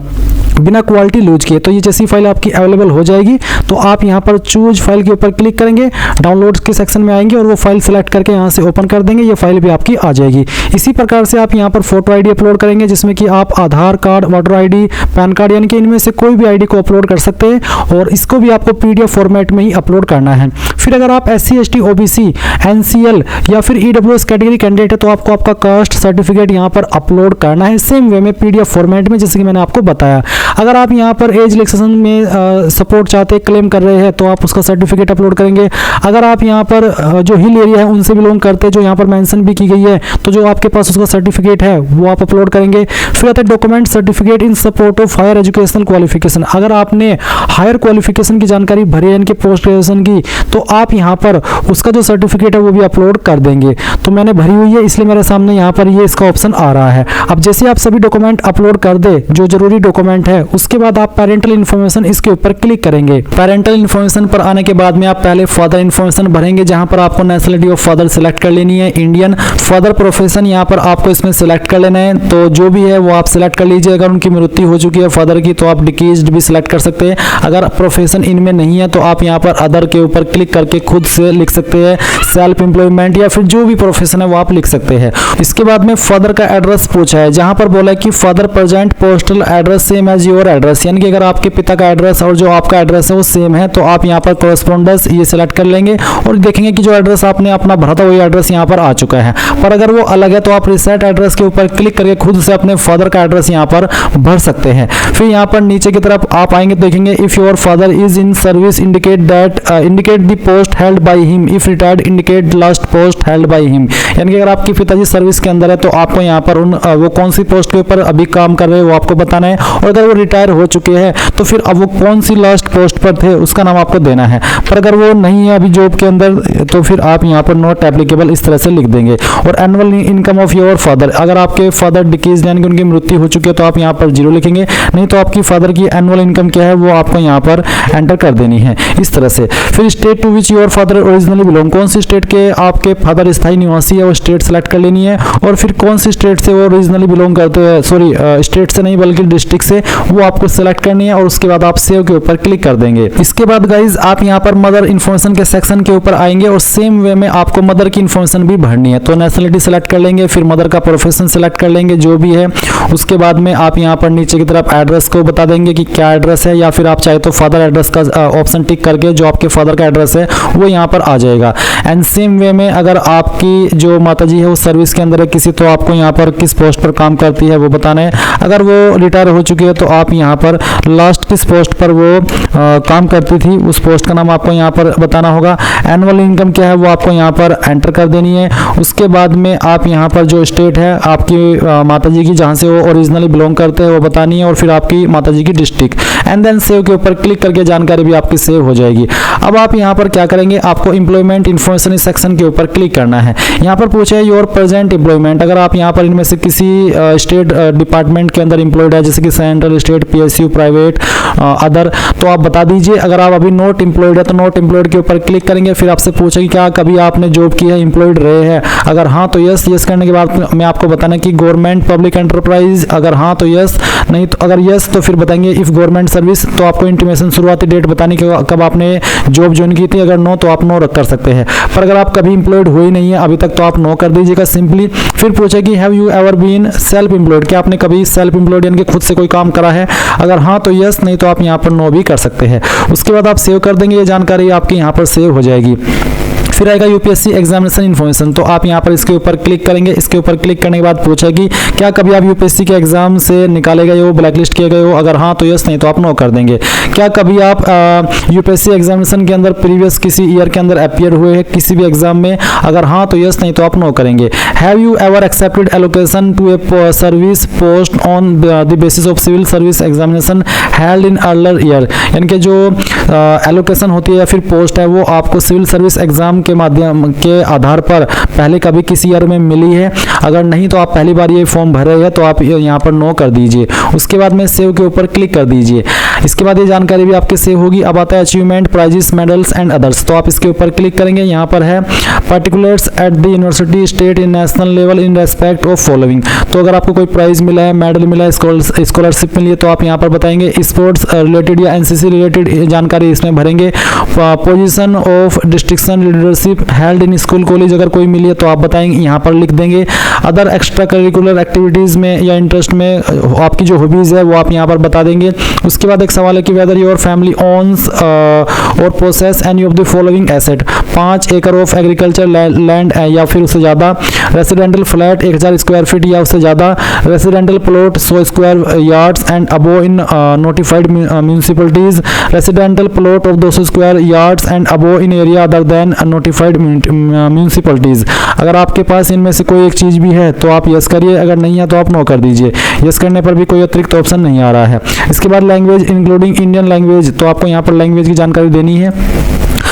बिना क्वालिटी लूज किए। तो ये जैसी फाइल आपकी अवेलेबल हो जाएगी तो आप यहाँ पर चूज फाइल के ऊपर क्लिक करेंगे, डाउनलोड के सेक्शन में आएंगे और वो फाइल सेलेक्ट करके यहाँ से ओपन कर देंगे, ये फाइल भी आपकी आ जाएगी। इसी प्रकार से आप यहाँ पर फोटो आईडी अपलोड करेंगे, जिसमें कि आप Aadhaar card, voter ID, PAN card, यानी कि इनमें से कोई भी आईडी को अपलोड कर सकते हैं और इसको भी आपको पीडीएफ फॉर्मेट में ही अपलोड करना है। फिर अगर आप SC ST OBC NCL या फिर EWS कैटेगरी कैंडिडेट है तो आपको आपका कास्ट सर्टिफिकेट यहाँ पर अपलोड करना है सेम वे में पीडीएफ फॉर्मेट में, जैसे कि मैंने आपको बताया। अगर आप यहाँ पर एज रिलैक्सेशन में सपोर्ट चाहते हैं, क्लेम कर रहे हैं, तो आप उसका सर्टिफिकेट अपलोड करेंगे। अगर आप यहाँ पर जो हिल एरिया है उनसे बिलोंग करते हैं, जो यहाँ पर मेंशन भी की गई है, तो जो आपके पास उसका सर्टिफिकेट है वो आप अपलोड करेंगे। फिर आता है document certificate in support of higher educational qualification. अगर आपने हायर क्वालिफिकेशन की जानकारी भरी है, इनके पोस्ट ग्रेजुएशन की, तो आप यहाँ पर उसका जो सर्टिफिकेट है वो भी अपलोड कर देंगे। तो मैंने भरी हुई है इसलिए मेरे सामने यहाँ पर ये इसका ऑप्शन आ रहा है। अब जैसे आप सभी डॉक्यूमेंट अपलोड कर दे जो जरूरी डॉक्यूमेंट है, उसके बाद आप पेरेंटल इन्फॉर्मेशन इसके ऊपर क्लिक करेंगे। पेरेंटल इन्फॉर्मेशन पर आने के बाद में आप पहले फादर इन्फॉर्मेशन भरेंगे, जहां पर आपको नेशनलिटी ऑफ फादर सिलेक्ट कर लेनी है, इंडियन। फादर प्रोफेशन यहाँ पर आपको इसमें सिलेक्ट कर लेना है, तो जो भी है वो आप सिलेक्ट कर लीजिए। अगर उनकी मृत्यु हो चुकी है फादर की तो आप डिकेज्ड भी सिलेक्ट कर सकते हैं। अगर प्रोफेशन इनमें नहीं है तो आप यहाँ पर अदर के ऊपर क्लिक करके खुद से लिख सकते हैं सेल्फ एम्प्लॉयमेंट या फिर जो भी प्रोफेशन है वो आप लिख सकते हैं। इसके बाद में फादर का एड्रेस पूछा है, जहां पर बोला है कि father present postal address same as your address, यानी कि अगर आपके पिता का एड्रेस और जो आपका एड्रेस है वो सेम है तो आप यहाँ पर कॉरेस्पॉन्डेंस ये सिलेक्ट कर लेंगे और देखेंगे कि जो एड्रेस आपने अपना भरा था वही एड्रेस यहाँ पर आ चुका है। पर अगर वो अलग है तो आप रिसेट एड्रेस के ऊपर क्लिक करके खुद से अपने फादर का एड्रेस यहाँ पर भर सकते हैं। फिर यहाँ पर नीचे की तरफ आप आएंगे, देखेंगे if your father is in service indicate the post held by him, if retired indicate last post held by him, यानी कि अगर आपके पिताजी सर्विस के अंदर है तो आपको यहाँ पर वो कौन सी पोस्ट के ऊपर अभी काम कर रहे हैं वो आपको बताना है, और अगर वो रिटायर हो चुके हैं तो फिर अब वो कौन सी लास्ट पोस्ट पर थे उसका नाम आपको देना है। पर अगर वो नहीं है अभी जॉब के अंदर तो फिर आप यहाँ पर नॉट एप्लीकेबल इस तरह से लिख देंगे। और annual income of your father, अगर आपके फादर डिकीज यानी कि उनकी मृत्यु हो चुकी है तो आप यहाँ पर 0 लिखेंगे, नहीं तो आपकी फादर की एनुअल इनकम क्या है वो आपको यहाँ पर एंटर कर देनी है इस तरह से। फिर state to which your father originally belong, कौन सी स्टेट के आपके फादर स्थायी निवासी है वो स्टेट सेलेक्ट कर लेनी है, और फिर कौन सी स्टेट से वो ओरिजिनली बिलोंग करते हैं, सॉरी स्टेट से नहीं बल्कि डिस्ट्रिक्ट से, वो आपको सेलेक्ट करनी है और उसके बाद आप सेव के ऊपर क्लिक कर देंगे। इसके बाद गाइज आप यहाँ पर मदर इन्फॉर्मेशन के सेक्शन के ऊपर आएंगे और सेम वे में आपको मदर की इन्फॉर्मेशन भी भरनी है। तो नेशनलिटी सेलेक्ट कर लेंगे, फिर मदर का प्रोफेशन सेलेक्ट कर लेंगे जो भी है, उसके बाद में आप यहाँ पर नीचे की तरफ एड्रेस को बता देंगे कि क्या एड्रेस है, या फिर आप चाहे तो फादर एड्रेस का ऑप्शन टिक करके जो आपके फादर का एड्रेस है वो यहाँ पर आ जाएगा। एंड सेम वे में अगर आपकी जो माताजी है वो सर्विस के अंदर है किसी, तो आपको यहाँ पर किस पोस्ट पर काम करती है वो बताना है। अगर वो रिटायर हो चुकी है तो आप यहाँ पर लास्ट किस पोस्ट पर वो काम करती थी उस पोस्ट का नाम आपको यहाँ पर बताना होगा। एनुअल इनकम क्या है वो आपको यहाँ पर एंटर कर देनी है। उसके बाद में आप यहाँ पर जो स्टेट है आपकी माताजी की जहाँ से वो ओरिजिनली बिलोंग करते हैं वो बतानी है, और फिर आपकी माताजी की डिस्ट्रिक्ट, एंड देन सेव के ऊपर क्लिक करके जानकारी भी आपकी सेव हो जाएगी। अब आप यहाँ पर क्या करेंगे, आपको एम्प्लॉयमेंट इन्फॉर्मेशन इस सेक्शन के ऊपर क्लिक करना है। यहाँ पर पूछे है योर प्रेजेंट एम्प्लॉयमेंट, अगर आप यहाँ पर इनमें से किसी स्टेट डिपार्टमेंट के अंदर एम्प्लॉयड है, जैसे कि central, state, PSU, private, other, तो आप बता दीजिए। अगर आप अभी नॉट एम्प्लॉयड है तो नॉट एम्प्लॉयड के ऊपर क्लिक करेंगे। फिर आपसे पूछेगी क्या कभी आपने जॉब की है, एम्प्लॉयड रहे हैं, अगर हाँ तो यस। यस करने के बाद मैं आपको बताना कि गवर्नमेंट पब्लिक एंटरप्राइज, अगर हाँ तो यस, नहीं तो अगर यस तो फिर बताएंगे इफ गवर्नमेंट सर्विस, तो आपको इंटीमेशन शुरुआती डेट बतानी कि कब आपने जॉब ज्वाइन की थी। अगर नो तो आप नो कर सकते हैं, पर अगर आप कभी एम्प्लॉयड हुए नहीं है अभी तक तो आप नो कर दीजिएगा सिंपली। फिर पूछेगी have you ever been self employed, क्या आपने कभी सेल्फ एम्प्लॉयड यानी कि खुद से कोई काम करा है, अगर हाँ तो यस, नहीं तो आप यहाँ पर नो भी कर सकते हैं। उसके बाद आप सेव कर देंगे, ये जानकारी आपकी यहाँ पर सेव हो जाएगी। फिर आएगा यूपीएससी एग्जामिनेशन इन्फॉर्मेशन, तो आप यहाँ पर इसके ऊपर क्लिक करेंगे। इसके ऊपर क्लिक करने के बाद पूछेगी क्या कभी आप यूपीएससी के एग्जाम से निकाले गए हो, ब्लैक लिस्ट किए गए हो, अगर हाँ तो यस, नहीं तो आप नो कर देंगे। क्या कभी आप यूपीएससी एग्जामिनेशन के अंदर प्रीवियस किसी ईयर के अंदर अपीयर हुए हैं किसी भी एग्जाम में, अगर हाँ तो यस, नहीं तो आप नो करेंगे। Have you ever accepted allocation to a service post on the basis of civil service examination held in earlier year, यानी कि जो एलोकेशन होती है या फिर पोस्ट है वो आपको सिविल सर्विस एग्जाम के माध्यम के आधार पर पहले कभी किसी ईयर में मिली है, अगर नहीं तो आप पहली बार ये फॉर्म भरे हैं तो आप यहाँ पर नो कर दीजिए। उसके बाद में सेव के ऊपर क्लिक कर दीजिए। इसके बाद ये जानकारी भी आपके सेव होगी। अब आता है achievement, prizes, medals and others, तो आप इसके ऊपर क्लिक करेंगे। यहाँ पर है particulars at the university, state, in national level in respect of following, तो अगर आपको कोई प्राइज मिला है, मेडल मिला है, स्कॉलरशिप मिली है तो आप यहाँ पर बताएंगे। स्पोर्ट्स रिलेटेड या एनसीसी रिलेटेड जानकारी इसमें भरेंगे। Position of destruction leadership held in school college, अगर कोई मिली है तो आप बताएंगे, यहाँ पर लिख देंगे। अदर एक्स्ट्रा करिकुलर एक्टिविटीज में या इंटरेस्ट में आपकी जो हॉबीज है वो आप यहाँ पर बता देंगे। उसके बाद एक सवाल है कि वेदर योर फैमिली ओन्स और process any of the following asset, 5 एकड़ ऑफ एग्रीकल्चर लैंड या फिर उससे ज़्यादा, रेसिडेंटल फ्लैट 1000 स्क्वायर फीट या उससे ज़्यादा, residential plot 100 square yards and above in notified municipalities, residential plot of 200 square yards and above in area other than notified municipalities. अगर आपके पास इनमें से कोई एक चीज़ भी है तो आप यस करिए, अगर नहीं है तो आप नो कर दीजिए। यस करने पर भी कोई अतिरिक्त ऑप्शन नहीं आ रहा है। इसके बाद लैंग्वेज इंक्लूडिंग इंडियन लैंग्वेज, तो आपको यहाँ पर लैंग्वेज की जानकारी देनी है।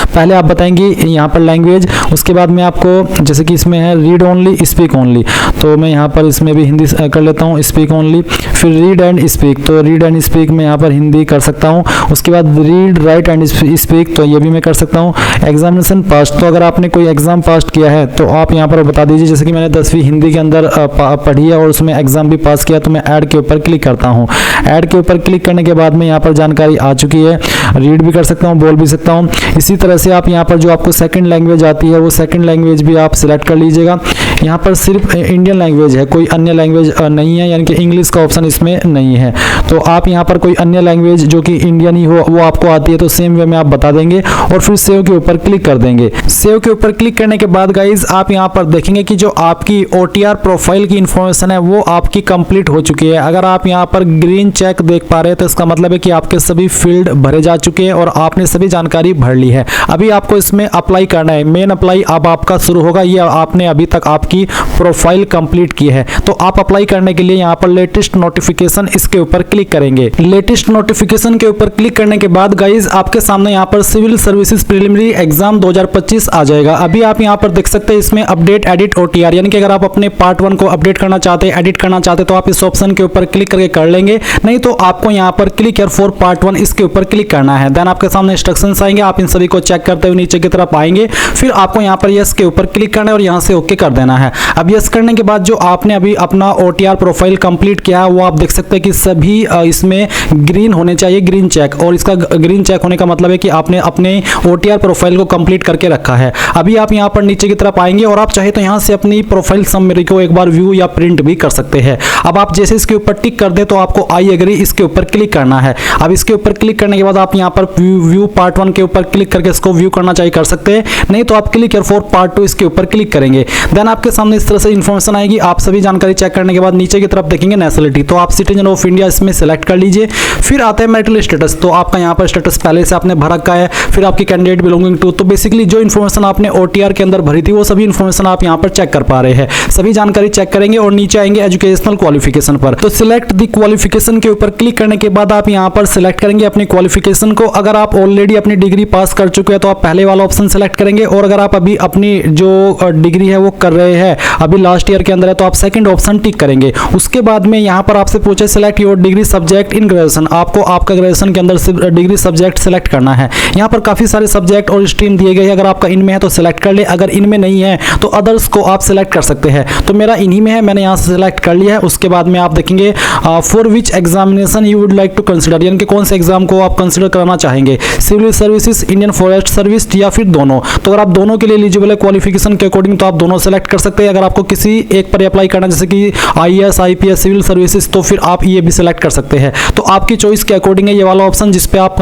पहले आप बताएंगे यहाँ पर लैंग्वेज, उसके बाद में आपको जैसे कि इसमें है रीड ओनली, स्पीक ओनली, तो मैं यहाँ पर इसमें भी हिंदी कर लेता हूँ, स्पीक ओनली। फिर रीड एंड स्पीक, तो रीड एंड स्पीक मैं यहाँ पर हिंदी कर सकता हूँ। उसके बाद रीड, राइट एंड स्पीक, तो ये भी मैं कर सकता हूँ। एग्जामिनेशन पास, तो अगर आपने कोई एग्जाम पास किया है तो आप यहाँ पर बता दीजिए। जैसे कि मैंने 10वीं हिंदी के अंदर पढ़ी है और उसमें एग्जाम भी पास किया, तो मैं ऐड के ऊपर क्लिक करता हूँ। ऐड के ऊपर क्लिक करने के बाद में यहाँ पर जानकारी आ चुकी है, रीड भी कर सकता हूँ, बोल भी सकता हूँ। इसी तरह से आप यहाँ पर जो आपको सेकंड लैंग्वेज आती है वो सेकंड लैंग्वेज भी आप सिलेक्ट कर लीजिएगा। यहाँ पर सिर्फ इंडियन लैंग्वेज है, कोई अन्य लैंग्वेज नहीं है, यानी कि इंग्लिश का ऑप्शन इसमें नहीं है। तो आप यहाँ पर कोई अन्य लैंग्वेज जो कि इंडियन ही हो वो आपको आती है तो सेम वे में आप बता देंगे और फिर सेव के ऊपर क्लिक कर देंगे। सेव के ऊपर क्लिक करने के बाद गाइज आप यहाँ पर देखेंगे कि जो आपकी OTR प्रोफाइल की इंफॉर्मेशन है वो आपकी कंप्लीट हो चुकी है। अगर आप यहाँ पर ग्रीन चेक देख पा रहे हैं तो इसका मतलब है कि आपके सभी फील्ड भरे जा चुके हैं और आपने सभी जानकारी भर ली है। अभी आपको इसमें अप्लाई करना है, मेन अप्लाई अब आपका शुरू होगा। ये आपने अभी तक आपकी प्रोफाइल कंप्लीट की है तो आप अप्लाई करने के लिए यहाँ पर लेटेस्ट नोटिफिकेशन इसके ऊपर क्लिक करेंगे। लेटेस्ट नोटिफिकेशन के ऊपर क्लिक करने के बाद गाइज आपके सामने यहाँ पर सिविल सर्विसेज प्रीलिमिनरी एग्जाम 2025 आ जाएगा। अभी आप यहाँ पर देख सकते हैं इसमें अपडेट एडिट OTR, यानी कि अगर आप अपने पार्ट 1 को अपडेट करना चाहते हैं, एडिट करना चाहते हैं तो आप इस ऑप्शन के ऊपर क्लिक करके कर लेंगे, नहीं तो आपको यहाँ पर क्लिक हियर फॉर पार्ट 1 इसके ऊपर क्लिक करना है। देन आपके सामने इंस्ट्रक्शंस आएंगे, आप इन सभी को चेक करते हुए नीचे की तरफ आएंगे, फिर आपको यहाँ पर यस के ऊपर क्लिक करना है और यहाँ से ओके कर देना है। अब यस करने के बाद जो आपने अभी अपना OTR प्रोफाइल कंप्लीट किया है वो आप देख सकते हैं कि सभी इसमें ग्रीन होने चाहिए, ग्रीन चेक, और इसका ग्रीन चेक होने का मतलब है कि आपने अपने OTR प्रोफाइल को कंप्लीट करके रखा है। अभी आप यहाँ पर नीचे की तरफ आएंगे और आप चाहे तो यहाँ से अपनी प्रोफाइल समरी को एक बार व्यू या प्रिंट भी कर सकते हैं। अब आप जैसे इसके ऊपर टिक कर दे तो आपको आई एग्री इसके ऊपर क्लिक करना है। अब इसके ऊपर क्लिक करने के बाद आप यहाँ पर व्यू पार्ट 1 के ऊपर क्लिक करके इसको व्यू करना चाहिए कर सकते हैं, नहीं तो आप क्लिक हियर फॉर पार्ट 2 इसके ऊपर क्लिक करेंगे। देन आपके सामने इस तरह से इन्फॉर्मेशन आएगी। आप सभी जानकारी चेक करने के बाद नीचे की तरफ देखेंगे नेशनलिटी, तो आप सिटीजन ऑफ इंडिया इसमें सेलेक्ट कर लीजिए। फिर आता है मैरिटल स्टेटस, तो आपका यहाँ पर स्टेटस पहले से आपने भर रखा है। फिर आपकी कैंडिडेट बिलोंगिंग टू, तो बेसिकली जो इन्फॉर्मेशन आपने OTR के अंदर भरी थी वो सभी इन्फॉर्मेशन आप यहाँ पर चेक कर पा रहे हैं। सभी जानकारी चेक करेंगे और नीचे आएंगे एजुकेशनल क्वालिफिकेशन पर, तो सिलेक्ट द क्वालिफिकेशन के ऊपर क्लिक करने के बाद आप यहाँ पर सिलेक्ट करेंगे अपनी क्वालिफिकेशन को। अगर आप ऑलरेडी अपनी डिग्री पास कर चुके हैं तो आप पहले वाला ऑप्शन सेलेक्ट करेंगे, और अगर आप अभी अपनी जो डिग्री है वो कर रहे हैं, अभी लास्ट ईयर के अंदर है, तो आप सेकंड ऑप्शन टिक करेंगे। उसके बाद में यहाँ पर आपसे पूछे select your degree subject in graduation, आपको आपका ग्रेजुएशन के अंदर डिग्री सब्जेक्ट सेलेक्ट करना है। यहाँ पर काफी सारे सब्जेक्ट और स्ट्रीम दिए गए हैं, अगर आपका इनमें है तो सिलेक्ट कर ले, अगर इनमें नहीं है तो अदर्स को आप सिलेक्ट कर सकते हैं। तो मेरा इन्हीं में है, मैंने यहाँ से सिलेक्ट कर लिया है। उसके बाद में आप देखेंगे for which examination you would like to consider, यानी कि कौन से एग्जाम को आप कंसिडर कराना चाहेंगे, civil services, Indian forest service या फिर दोनों। तो अगर आप दोनों के लिए एलिजिबल है क्वालिफिकेशन के अकॉर्डिंग तो आप दोनों सेलेक्ट कर सकते हैं। अगर आपको किसी एक पर अप्लाई करना जैसे कि IAS, IPS, सिविल सर्विसेज, तो फिर आप ये भी सिलेक्ट कर सकते हैं। तो आपकी चॉइस के अकॉर्डिंग है ये वाला ऑप्शन, जिस पे आप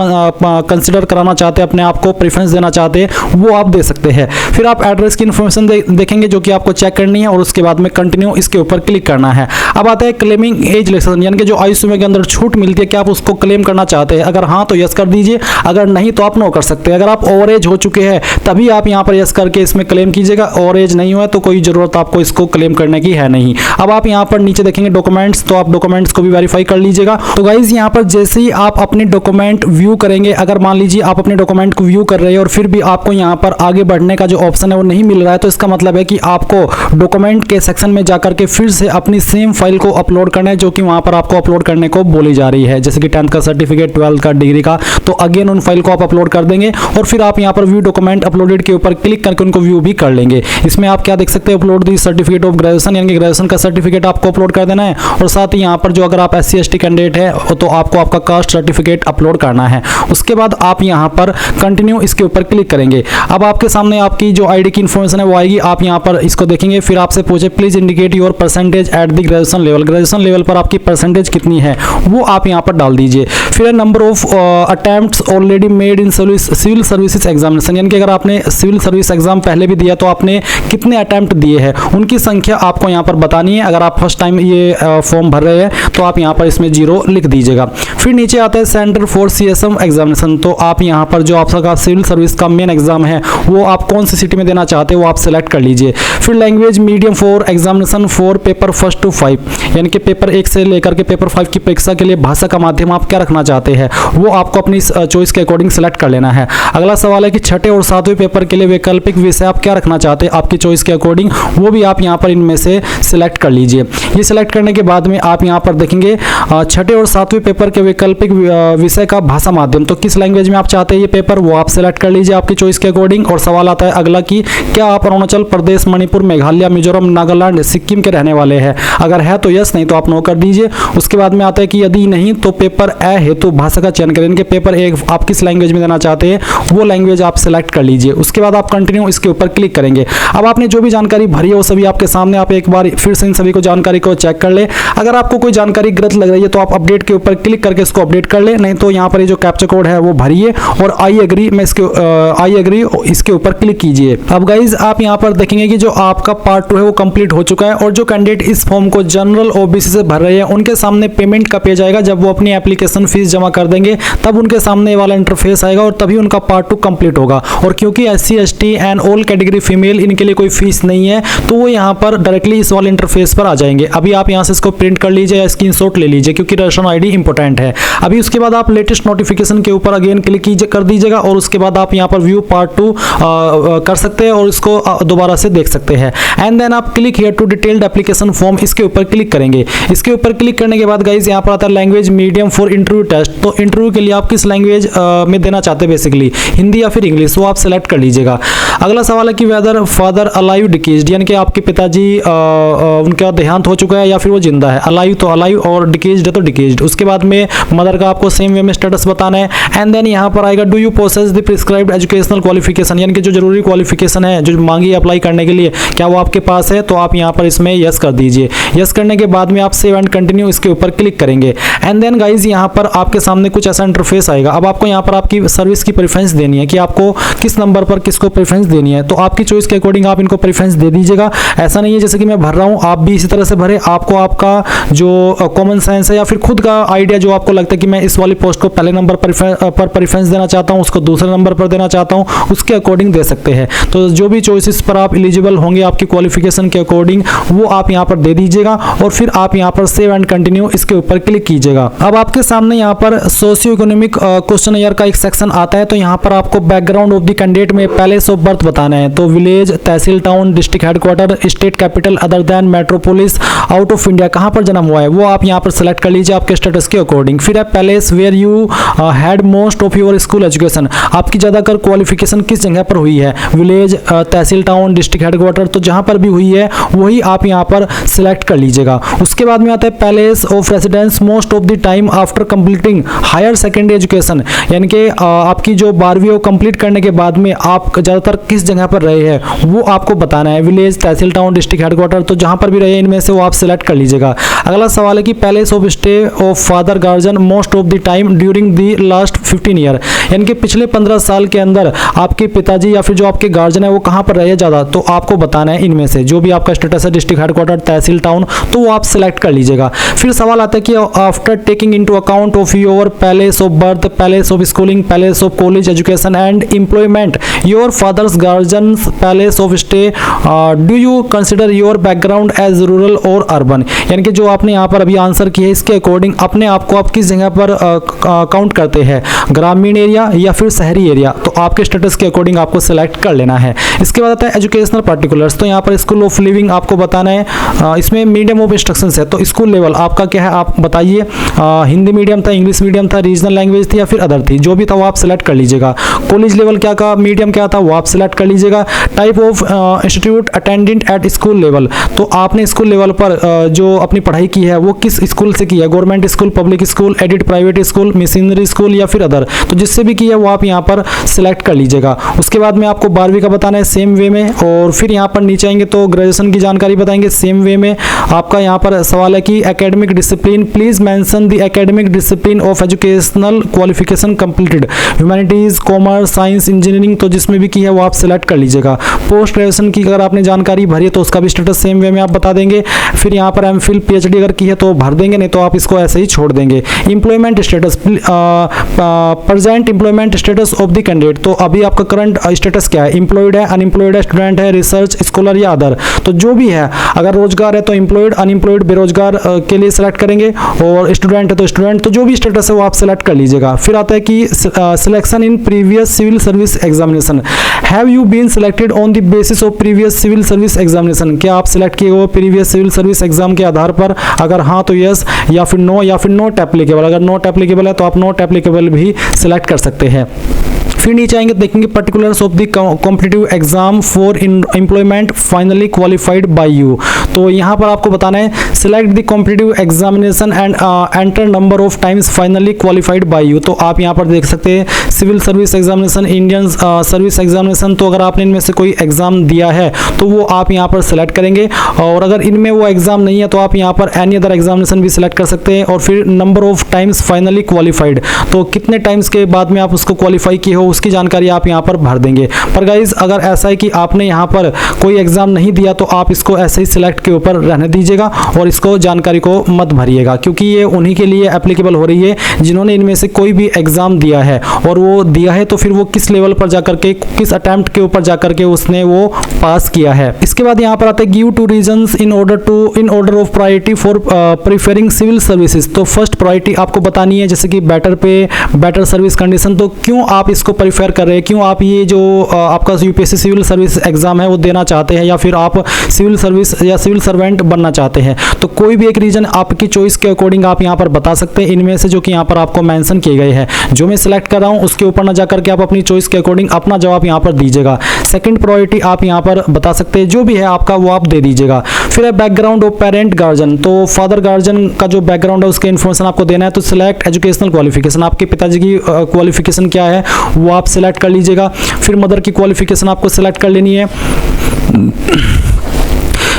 कंसिडर कराना चाहते हैं, अपने आप को प्रेफरेंस देना चाहते हैं, वो आप दे सकते हैं। फिर आप एड्रेस की इन्फॉर्मेशन देखेंगे जो कि आपको चेक करनी है, और उसके बाद में कंटिन्यू इसके ऊपर क्लिक करना है। अब आता है क्लेमिंग एज रिलैक्सेशन, यानी कि जो आयु सीमा के अंदर छूट मिलती है, क्या आप उसको क्लेम करना चाहते हैं? अगर हाँ तो यस कर दीजिए, अगर नहीं तो आप नो कर सकते हैं। अगर आप ओवर एज हो चुके हैं तभी आप यहाँ पर यस करके इसमें क्लेम कीजिएगा, ओवर एज नहीं हुआ तो कोई जरूरत आपको इसको क्लेम करने की है नहीं। अब आप यहाँ पर नीचे देखेंगे डॉक्यूमेंट्स, तो आप डॉक्यूमेंट्स को भी वेरीफाई कर लीजिएगा। तो गाइज यहाँ पर जैसे ही आप अपने डॉक्यूमेंट व्यू करेंगे, अगर मान लीजिए आप अपने डॉक्यूमेंट को व्यू कर रहे हैं और फिर भी आपको यहाँ पर आगे बढ़ने का जो ऑप्शन है वो नहीं मिल रहा है, तो इसका मतलब है कि आपको डॉक्यूमेंट के सेक्शन में जाकर के फिर से अपनी सेम फाइल को अपलोड करना है, जो कि वहाँ पर आपको अपलोड करने को बोली जा रही है, जैसे कि 10th का सर्टिफिकेट, 12th का, डिग्री का। तो अगेन उन फाइल को आप अपलोड कर देंगे और फिर आप यहाँ पर व्यू डॉक्यूमेंट अपलोडेड के ऊपर क्लिक करके उनको व्यू भी कर लेंगे। इसमें आप क्या देख सकते हैं, upload the certificate of graduation, यानी कि ग्रेजुएशन का सर्टिफिकेट आपको अपलोड कर देना है, और साथ ही यहाँ पर जो अगर आप SC ST कैंडिडेट है तो आपको आपका कास्ट सर्टिफिकेट अपलोड करना है। उसके बाद आप यहाँ पर कंटिन्यू इसके ऊपर क्लिक करेंगे। अब आपके सामने आपकी जो ID की इन्फॉर्मेशन है वो आएगी, आप यहाँ पर इसको देखेंगे। फिर आपसे पूछे please indicate your percentage at the graduation level, graduation level पर आपकी परसेंटेज कितनी है वो आप यहाँ पर डाल दीजिए। फिर number of attempts already made in civil services examination, यानी कि अगर आपने सिविल सर्विस एग्जाम पहले भी दिया तो आपने कितने अटेम्प्ट दिए हैं उनकी संख्या आपको यहाँ पर बतानी है। अगर आप फर्स्ट टाइम ये फॉर्म भर रहे हैं तो आप यहाँ पर इसमें 0 लिख दीजिएगा। फिर नीचे आता है सेंटर फॉर CSM एग्जामिनेशन, तो आप यहाँ पर जो आपका सिविल सर्विस का मेन एग्जाम है वो आप कौन सी सिटी में देना चाहते हैं वो आप सेलेक्ट कर लीजिए। फिर language medium for examination for paper 1 to 5, यानी कि पेपर 1 से लेकर के पेपर 5 की परीक्षा के लिए भाषा का माध्यम आप क्या रखना चाहते हैं वो आपको अपनी चॉइस के अकॉर्डिंग सेलेक्ट कर लेना है। अगला सवाल है कि 6ठे और 7वें पेपर के लिए वैकल्पिक विषय आप क्या रखना चाहते हैं आपकी चॉइस के अकॉर्डिंग, वो भी आप यहाँ पर इनमें से सिलेक्ट कर लीजिए। ये सिलेक्ट करने के बाद में आप यहाँ पर देखेंगे 6ठे और 7वें पेपर के वैकल्पिक विषय का भाषा माध्यम, तो किस लैंग्वेज में आप चाहते हैं ये पेपर वो आप सेलेक्ट कर लीजिए आपकी चॉइस के अकॉर्डिंग। और सवाल आता है अगला कि क्या आप अरुणाचल प्रदेश, मणिपुर, मेघालय, मिजोरम, नागालैंड, सिक्किम के रहने वाले हैं? अगर है तो यस, नहीं तो आप नो कर दीजिए। उसके बाद में आता है कि यदि नहीं तो पेपर ए हेतु भाषा का चयन करें, पेपर 1 आप किस लैंग्वेज में देना चाहते हैं वो लैंग्वेज आप सेलेक्ट कर लीजिए। उसके बाद आप कंटिन्यू इसके ऊपर क्लिक करेंगे। अब आपने जो भी जानकारी भरी है वो सभी आपके सामने, आप एक बार फिर से इन सभी को जानकारी को चेक कर ले। अगर आपको कोई जानकारी गलत लग रही है तो आप अपडेट के ऊपर क्लिक करके इसको अपडेट कर ले, नहीं तो यहाँ पर ये जो कैप्चा कोड है वो भरिए और आई एग्री इसके ऊपर क्लिक कीजिए। अब गाइज आप यहाँ पर देखेंगे कि जो आपका पार्ट 2 है वो कंप्लीट हो चुका है, और जो कैंडिडेट इस फॉर्म को जनरल OBC से भर रहे हैं उनके सामने पेमेंट का पेज आएगा। जब वो अपनी एप्लीकेशन फीस जमा कर देंगे तब उनके सामने वाला इंटरफेस आएगा और तभी उनका पार्ट 2 कंप्लीट होगा। और क्योंकि SC ST and all category female इनके लिए कोई फीस नहीं है तो वो यहाँ पर डायरेक्टली इस वाले इंटरफेस पर आ जाएंगे। अभी आप यहाँ से इसको प्रिंट कर लीजिए या स्क्रीनशॉट ले लीजिए क्योंकि रजिस्ट्रेशन ID इंपॉर्टेंट है। अभी उसके बाद आप लेटेस्ट नोटिफिकेशन के ऊपर अगेन क्लिक कर दीजिएगा और उसके बाद आप यहाँ पर व्यू पार्ट 2 कर सकते हैं और इसको दोबारा से देख सकते हैं। एंड देन आप click here to detailed application form, इसके ऊपर क्लिक करेंगे। इसके ऊपर क्लिक करने के बाद गाइज यहाँ पर आता है language medium for interview test, तो इंटरव्यू के लिए आप किस लैंग्वेज में देना चाहते हैं, बेसिकली हिंदी या फिर इंग्लिश, वो आप सेलेक्ट कर लीजिएगा। अगला सवाल है कि वेदर फादर अलाइव डिकेज्ड, यानी कि आपके पिताजी उनका देहांत हो चुका है या फिर वो जिंदा है। अलाइव तो अलाइव और डिकेज्ड है तो डिकेज्ड। उसके बाद में मदर का आपको सेम वे में स्टेटस बताना है। एंड देन यहाँ पर आएगा do you possess the prescribed educational qualification, यानी कि जो जरूरी क्वालिफिकेशन है जो मांगी अप्लाई करने के लिए, क्या वो आपके पास है, तो आप यहाँ पर इसमें यस कर दीजिए। यस करने के बाद में आप सेव एंड कंटिन्यू इसके ऊपर क्लिक करेंगे। एंड देन गाइज यहाँ पर आपके सामने कुछ ऐसा इंटरफेस आएगा। अब आपको यहाँ पर आपकी सर्विस की प्रेफरेंस देनी करनी है कि आपको किस नंबर पर किसको प्रेफरेंस देनी है। तो आपकी चॉइस के अकॉर्डिंग आप इनको प्रेफरेंस दे दीजिएगा। ऐसा नहीं है जैसे कि मैं भर रहा हूँ आप भी इसी तरह से भरे, आपको आपका जो कॉमन सेंस है या फिर खुद का आइडिया जो आपको लगता है कि मैं इस वाली पोस्ट को पहले नंबर पर प्रेफरेंस देना चाहता हूँ, उसको दूसरे नंबर पर देना चाहता हूँ, उसके अकॉर्डिंग दे सकते हैं। तो जो भी चॉइसेस पर आप एलिजिबल होंगे आपकी क्वालिफिकेशन के अकॉर्डिंग वो आप यहाँ पर दे दीजिएगा और फिर आप यहाँ पर सेव एंड कंटिन्यू इसके ऊपर क्लिक कीजिएगा। अब आपके सामने यहाँ पर सोशियो इकोनॉमिक क्वेश्चन का एक सेक्शन आता है। तो यहाँ पर आपको बैकग्राउंड ऑफ द कैंडिडेट में प्लेस ऑफ बर्थ बताना है। तो village, tehsil, town, district headquarter, state capital other than metropolis, out of India, कहाँ पर जन्म हुआ है वो आप यहाँ पर सेलेक्ट कर लीजिए आपके स्टेटस के अकॉर्डिंग। फिर है place where you had most of your school education, आपकी ज़्यादातर क्वालिफिकेशन किस जगह पर हुई है, village, tehsil, town, district headquarter, तो जहाँ पर भी हुई है वही आप यहाँ पर सिलेक्ट कर लीजिएगा। उसके बाद में आता है place of residence most of the time after completing higher secondary education, यानी कि आपकी जो 12वीं कंप्लीट करने के बाद में आप ज़्यादातर किस जगह पर रहे हैं वो आपको बताना है, village, tehsil, town, district headquarter, तो जहाँ पर भी रहे इनमें से वो आप सिलेक्ट कर लीजिएगा। अगला सवाल है कि place of stay of father guardian most of the time during the last 15 year, यानी कि पिछले 15 साल के अंदर आपके पिताजी या फिर जो आपके गार्जियन है वो कहाँ पर रहे ज़्यादा, तो आपको बताना है इनमें से जो भी आपका स्टेटस है, डिस्ट्रिक्ट हेडक्वार्टर, तहसील, टाउन, तो वो आप सिलेक्ट कर लीजिएगा। फिर सवाल आता है कि after taking into account of your place of birth, place of schooling, place of college education and employment, your fathers guardians place of stay, do you consider your background as rural और अर्बन, यानी कि जो आपने यहाँ पर अभी आंसर किया है इसके अकॉर्डिंग अपने आप को आप किस जगह पर काउंट करते हैं, ग्रामीण एरिया या फिर शहरी एरिया, तो आपके स्टेटस के अकॉर्डिंग आपको सेलेक्ट कर लेना है। इसके बाद आता है एजुकेशनल पर्टिकुलर्स, तो यहाँ पर स्कूल ऑफ लिविंग आपको बताना है, इसमें मीडियम ऑफ इंस्ट्रक्शन है, तो स्कूल लेवल आपका क्या है आप बताइए, हिंदी मीडियम था, इंग्लिश मीडियम था, रीजनल लैंग्वेज थी या फिर अदर थी, जो भी था वो आप सेलेक्ट कर लीजिएगा। कॉलेज लेवल क्या का मीडियम क्या था वो आप सेलेक्ट कर लीजिएगा। Type of institute attendant at school level, तो आपने स्कूल लेवल पर जो अपनी पढ़ाई की है वो किस स्कूल से की है, government school, public school, added private school, missionary school या फिर अदर, तो जिससे भी की है वो आप यहाँ पर सिलेक्ट कर लीजिएगा। उसके बाद में आपको 12वीं का बताना है सेम वे में, और फिर यहाँ पर नीचे आएंगे तो ग्रेजुएशन की जानकारी बताएंगे सेम वे में। आपका यहाँ पर सवाल है कि academic discipline, please mention the academic discipline of educational qualification completed, humanities, commerce, science, engineering, तो जिसमें भी की है वो आप सिलेक्ट कर लीजिएगा। पोस्ट ग्रेजुएशन की अगर आपने जानकारी भरी है तो उसका भी स्टेटस सेम वे में आप बता देंगे। फिर यहाँ पर एमफिल, पीएचडी अगर की है तो भर देंगे, नहीं तो आप इसको ऐसे ही छोड़ देंगे। Employment status, present employment status of the candidate, तो अभी आपका करंट स्टेटस क्या है, एम्प्लॉयड है, अनएम्प्लॉयड है, स्टूडेंट है, रिसर्च स्कॉलर या अदर, तो जो भी है, अगर रोजगार है तो एम्प्लॉयड, अनएम्प्लॉयड, बेरोजगार के लिए सेलेक्ट करेंगे, और स्टूडेंट है तो स्टूडेंट, तो जो भी स्टेटस है वो आप सेलेक्ट कर लीजिएगा। फिर आता है कि selection in previous civil service examination, have you been selected on the basis of previous civil service examination, क्या आप सिलेक्ट किए हो प्रीवियस सिविल सर्विस एग्जाम के आधार पर, अगर हाँ तो यस, या फिर नो, या फिर नॉट एप्लीकेबल, अगर नॉट एप्लीकेबल है तो आप नॉट एप्लीकेबल भी सिलेक्ट कर सकते हैं। फिर नीचे आएंगे देखेंगे particulars of the competitive exam for employment finally qualified by you, तो यहाँ पर आपको बताना है select the competitive examination and enter number of times finally qualified by you, तो आप यहाँ पर देख सकते हैं civil service examination, Indian service examination, तो अगर आपने इनमें से कोई एग्जाम दिया है तो वो आप यहाँ पर सेलेक्ट करेंगे, और अगर इनमें वो एग्जाम नहीं है तो आप यहाँ पर एनी अदर एग्जामिनेशन भी सिलेक्ट कर सकते हैं। और फिर number of times finally qualified, तो कितने टाइम्स के बाद में आप उसको क्वालिफाई किए हो उसकी जानकारी आप यहाँ पर भर देंगे। पर गाइज अगर ऐसा है कि आपने यहाँ पर कोई एग्जाम नहीं दिया तो आप इसको ऐसे ही सिलेक्ट के ऊपर रहने दीजिएगा और इसको जानकारी को मत भरिएगा, क्योंकि ये उन्हीं के लिए एप्लीकेबल हो रही है जिन्होंने इनमें से कोई भी एग्जाम दिया है, और वो दिया है तो फिर वो किस लेवल पर जाकर के, किस अटेम्प्ट के ऊपर जाकर के उसने वो पास किया है। इसके बाद यहाँ पर आता है give two reasons in order of priority for preferring civil services, तो फर्स्ट प्रायोरिटी आपको बतानी है, जैसे कि बेटर पे, बेटर सर्विस कंडीशन, तो क्यों आप इसको प्रीफर कर रहे हैं, क्यों आप ये जो आपका यूपीएससी सिविल सर्विस एग्जाम है वो देना चाहते हैं, या फिर आप सिविल सर्विस या सिविल सर्वेंट बनना चाहते हैं, तो कोई भी एक रीजन आपकी चॉइस के अकॉर्डिंग आप यहाँ पर बता सकते हैं, इनमें से जो कि यहाँ पर आपको मेंशन किए गए हैं। जो मैं सिलेक्ट कर रहा हूँ उसके ऊपर ना जाकर के आप अपनी चॉइस के अकॉर्डिंग अपना जवाब यहाँ पर दीजिएगा। सेकंड प्रायोरिटी आप यहाँ पर बता सकते हैं, जो भी है आपका वो आप दे दीजिएगा। फिर है बैकग्राउंड ऑफ पेरेंट गार्जियन, तो फादर गार्जियन का जो बैकग्राउंड है उसके इन्फॉर्मेशन आपको देना है, तो सिलेक्ट एजुकेशनल क्वालिफिकेशन, आपके पिताजी की क्वालिफिकेशन क्या है वो आप सिलेक्ट कर लीजिएगा। फिर मदर की क्वालिफिकेशन आपको सिलेक्ट कर लेनी है।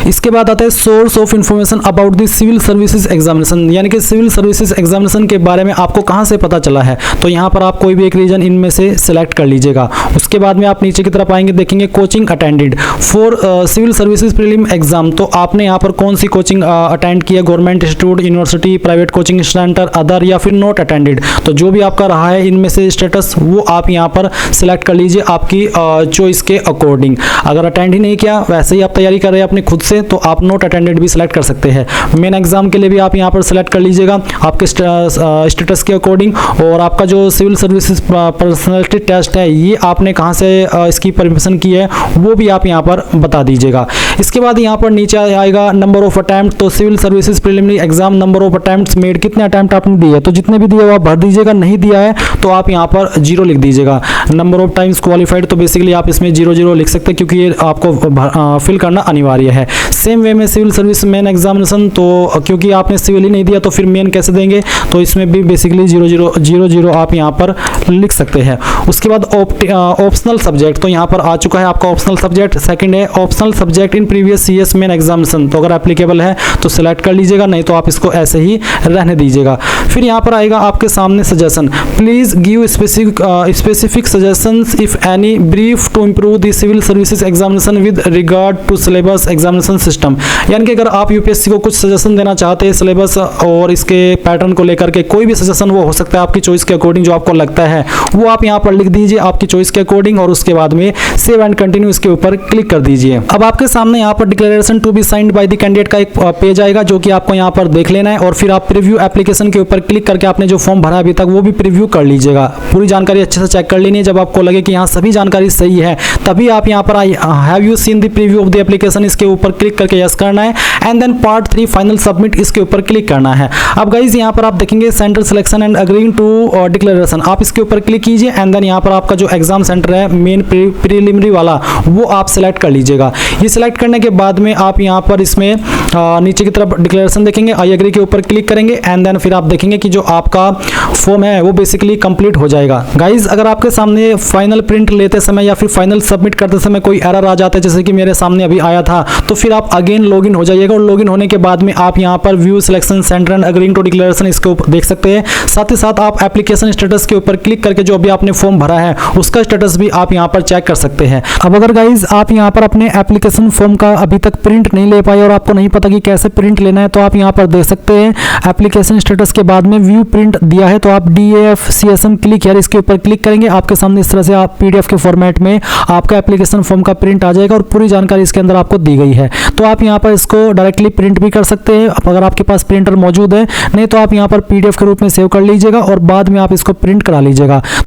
इसके बाद आता है source of information about the civil services examination, यानी कि सिविल सर्विसेज एग्जामिनेशन के बारे में आपको कहां से पता चला है। तो यहां पर आप कोई भी एक रीजन इनमें से सिलेक्ट कर लीजिएगा। उसके बाद में आप नीचे की तरफ आएंगे, देखेंगे coaching attended for civil services prelim exam. तो आपने यहां पर कौन सी कोचिंग अटेंड की है, government institute, university, private coaching centre, other, या फिर नॉट अटेंडेड। तो जो भी आपका रहा है इनमें से स्टेटस, वो आप यहां पर सिलेक्ट कर लीजिए आपकी चॉइस के अकॉर्डिंग। अगर अटेंड ही नहीं किया, वैसे ही आप तैयारी कर रहे हैं अपनी खुद से, तो आप नॉट अटेंडेड भी सिलेक्ट कर सकते हैं। मेन एग्जाम के लिए भी आप यहां पर सिलेक्ट कर लीजिएगा आपके स्टेटस के अकॉर्डिंग। और आपका जो सिविल सर्विसेज पर्सनालिटी टेस्ट है, ये आपने कहां से इसकी परमिशन की है, वो भी आप यहां पर बता दीजिएगा। इसके बाद यहां पर नीचे आएगा नंबर ऑफ अटेम्प्ट। तो civil services preliminary exam number of attempts made, कितने अटेम्प्ट आपने दिए, तो जितने भी दिए वो आप भर दीजिएगा। नहीं दिया है तो आप यहां पर 0 लिख दीजिएगा। नंबर ऑफ टाइम्स क्वालिफाइड, तो बेसिकली आप इसमें 0 लिख सकते हैं, क्योंकि ये आपको फिल करना अनिवार्य है। सेम वे में सिविल सर्विस मेन एग्जामिनेशन, तो क्योंकि आपने सिविल ही नहीं दिया तो फिर मेन कैसे देंगे, तो इसमें भी बेसिकली 0 आप यहाँ पर लिख सकते हैं। उसके बाद ऑप्शनल सब्जेक्ट, तो यहाँ पर आ चुका है आपका ऑप्शनल सब्जेक्ट। सेकंड है optional subject in previous CS main examination, तो अगर एप्लीकेबल है तो सिलेक्ट कर लीजिएगा, नहीं तो आप इसको ऐसे ही रहने दीजिएगा। फिर यहाँ पर आएगा आपके सामने suggestion, please give specific suggestions if any brief to improve the civil services examination with regard to syllabus examination system. यानी कि अगर आप यूपीएससी को कुछ सजेशन देना चाहते हैं सिलेबस और इसके पैटर्न को लेकर के, कोई भी सजेशन वो हो सकता है आपकी चॉइस के अकॉर्डिंग, जो आपको लगता है वो आप यहाँ पर लिख दीजिए आपकी चॉइस के अकॉर्डिंग, और उसके बाद में सेव एंड कंटिन्यू इसके ऊपर क्लिक कर दीजिए। अब आपके सामने यहाँ पर declaration to be signed by the candidate का एक पेज आएगा, जो कि आपको यहाँ पर देख लेना है। और फिर आप प्रीव्यू एप्लीकेशन के ऊपर क्लिक करके आपने जो फॉर्म भरा अभी तक वो भी प्रीव्यू कर लीजिएगा। पूरी जानकारी अच्छे से चेक कर लेनी है। जब आपको लगे कि यहाँ सभी जानकारी सही है, तभी आप यहाँ पर have you seen the preview of the application, इसके ऊपर क्लिक करके यस करना है। And then part 3 final submit, इसके ऊपर क्लिक करना है। अब गाइज यहाँ पर आप देखेंगे centre selection and agreeing to declaration, आप इसके ऊपर क्लिक कीजिए। एंड देन यहाँ पर आपका जो एग्जाम सेंटर है मेन प्रीलिमिनरी वाला, वो आप सिलेक्ट कर लीजिएगा। ये सिलेक्ट करने के बाद में आप यहाँ पर इसमें नीचे की तरफ डिक्लेरेशन देखेंगे, आई एग्री के ऊपर क्लिक करेंगे। एंड देन फिर आप देखेंगे कि जो आपका फॉर्म है वो बेसिकली कंप्लीट हो जाएगा। गाइज अगर आपके सामने फाइनल प्रिंट लेते समय या फिर फाइनल सबमिट करते समय कोई एरर आ जाता है, जैसे कि मेरे सामने अभी आया था, तो फिर आप अगेन लॉगिन हो जाइएगा। और लॉगिन होने के बाद में आप यहाँ पर view selection centre and agreeing to declaration इसके ऊपर देख सकते हैं। साथ ही साथ आप एप्लीकेशन स्टेटस के ऊपर क्लिक करके जो अभी आपने फॉर्म भरा है उसका स्टेटस भी आप यहाँ पर चेक कर सकते हैं। अब अगर गाइज आप यहाँ पर अपने एप्लीकेशन फॉर्म का अभी तक प्रिंट नहीं ले पाए और आपको नहीं पता कि कैसे प्रिंट लेना है, तो आप यहाँ पर देख सकते हैं एप्लीकेशन स्टेटस के बाद में व्यू प्रिंट दिया है, तो आप DAFCSM क्लिक है इसके ऊपर क्लिक करेंगे। आपके सामने इस तरह से आप PDF के फॉर्मेट में आपका एप्लीकेशन फॉर्म का प्रिंट आ जाएगा और पूरी जानकारी इसके अंदर आपको दी गई है। तो आप यहाँ पर इसको डायरेक्टली प्रिंट भी कर सकते हैं अगर आपके पास प्रिंटर मौजूद है, नहीं तो आप यहाँ पर PDF के रूप में सेव कर लीजिएगा और बाद में आप इसको प्रिंट करा लीजिएगा।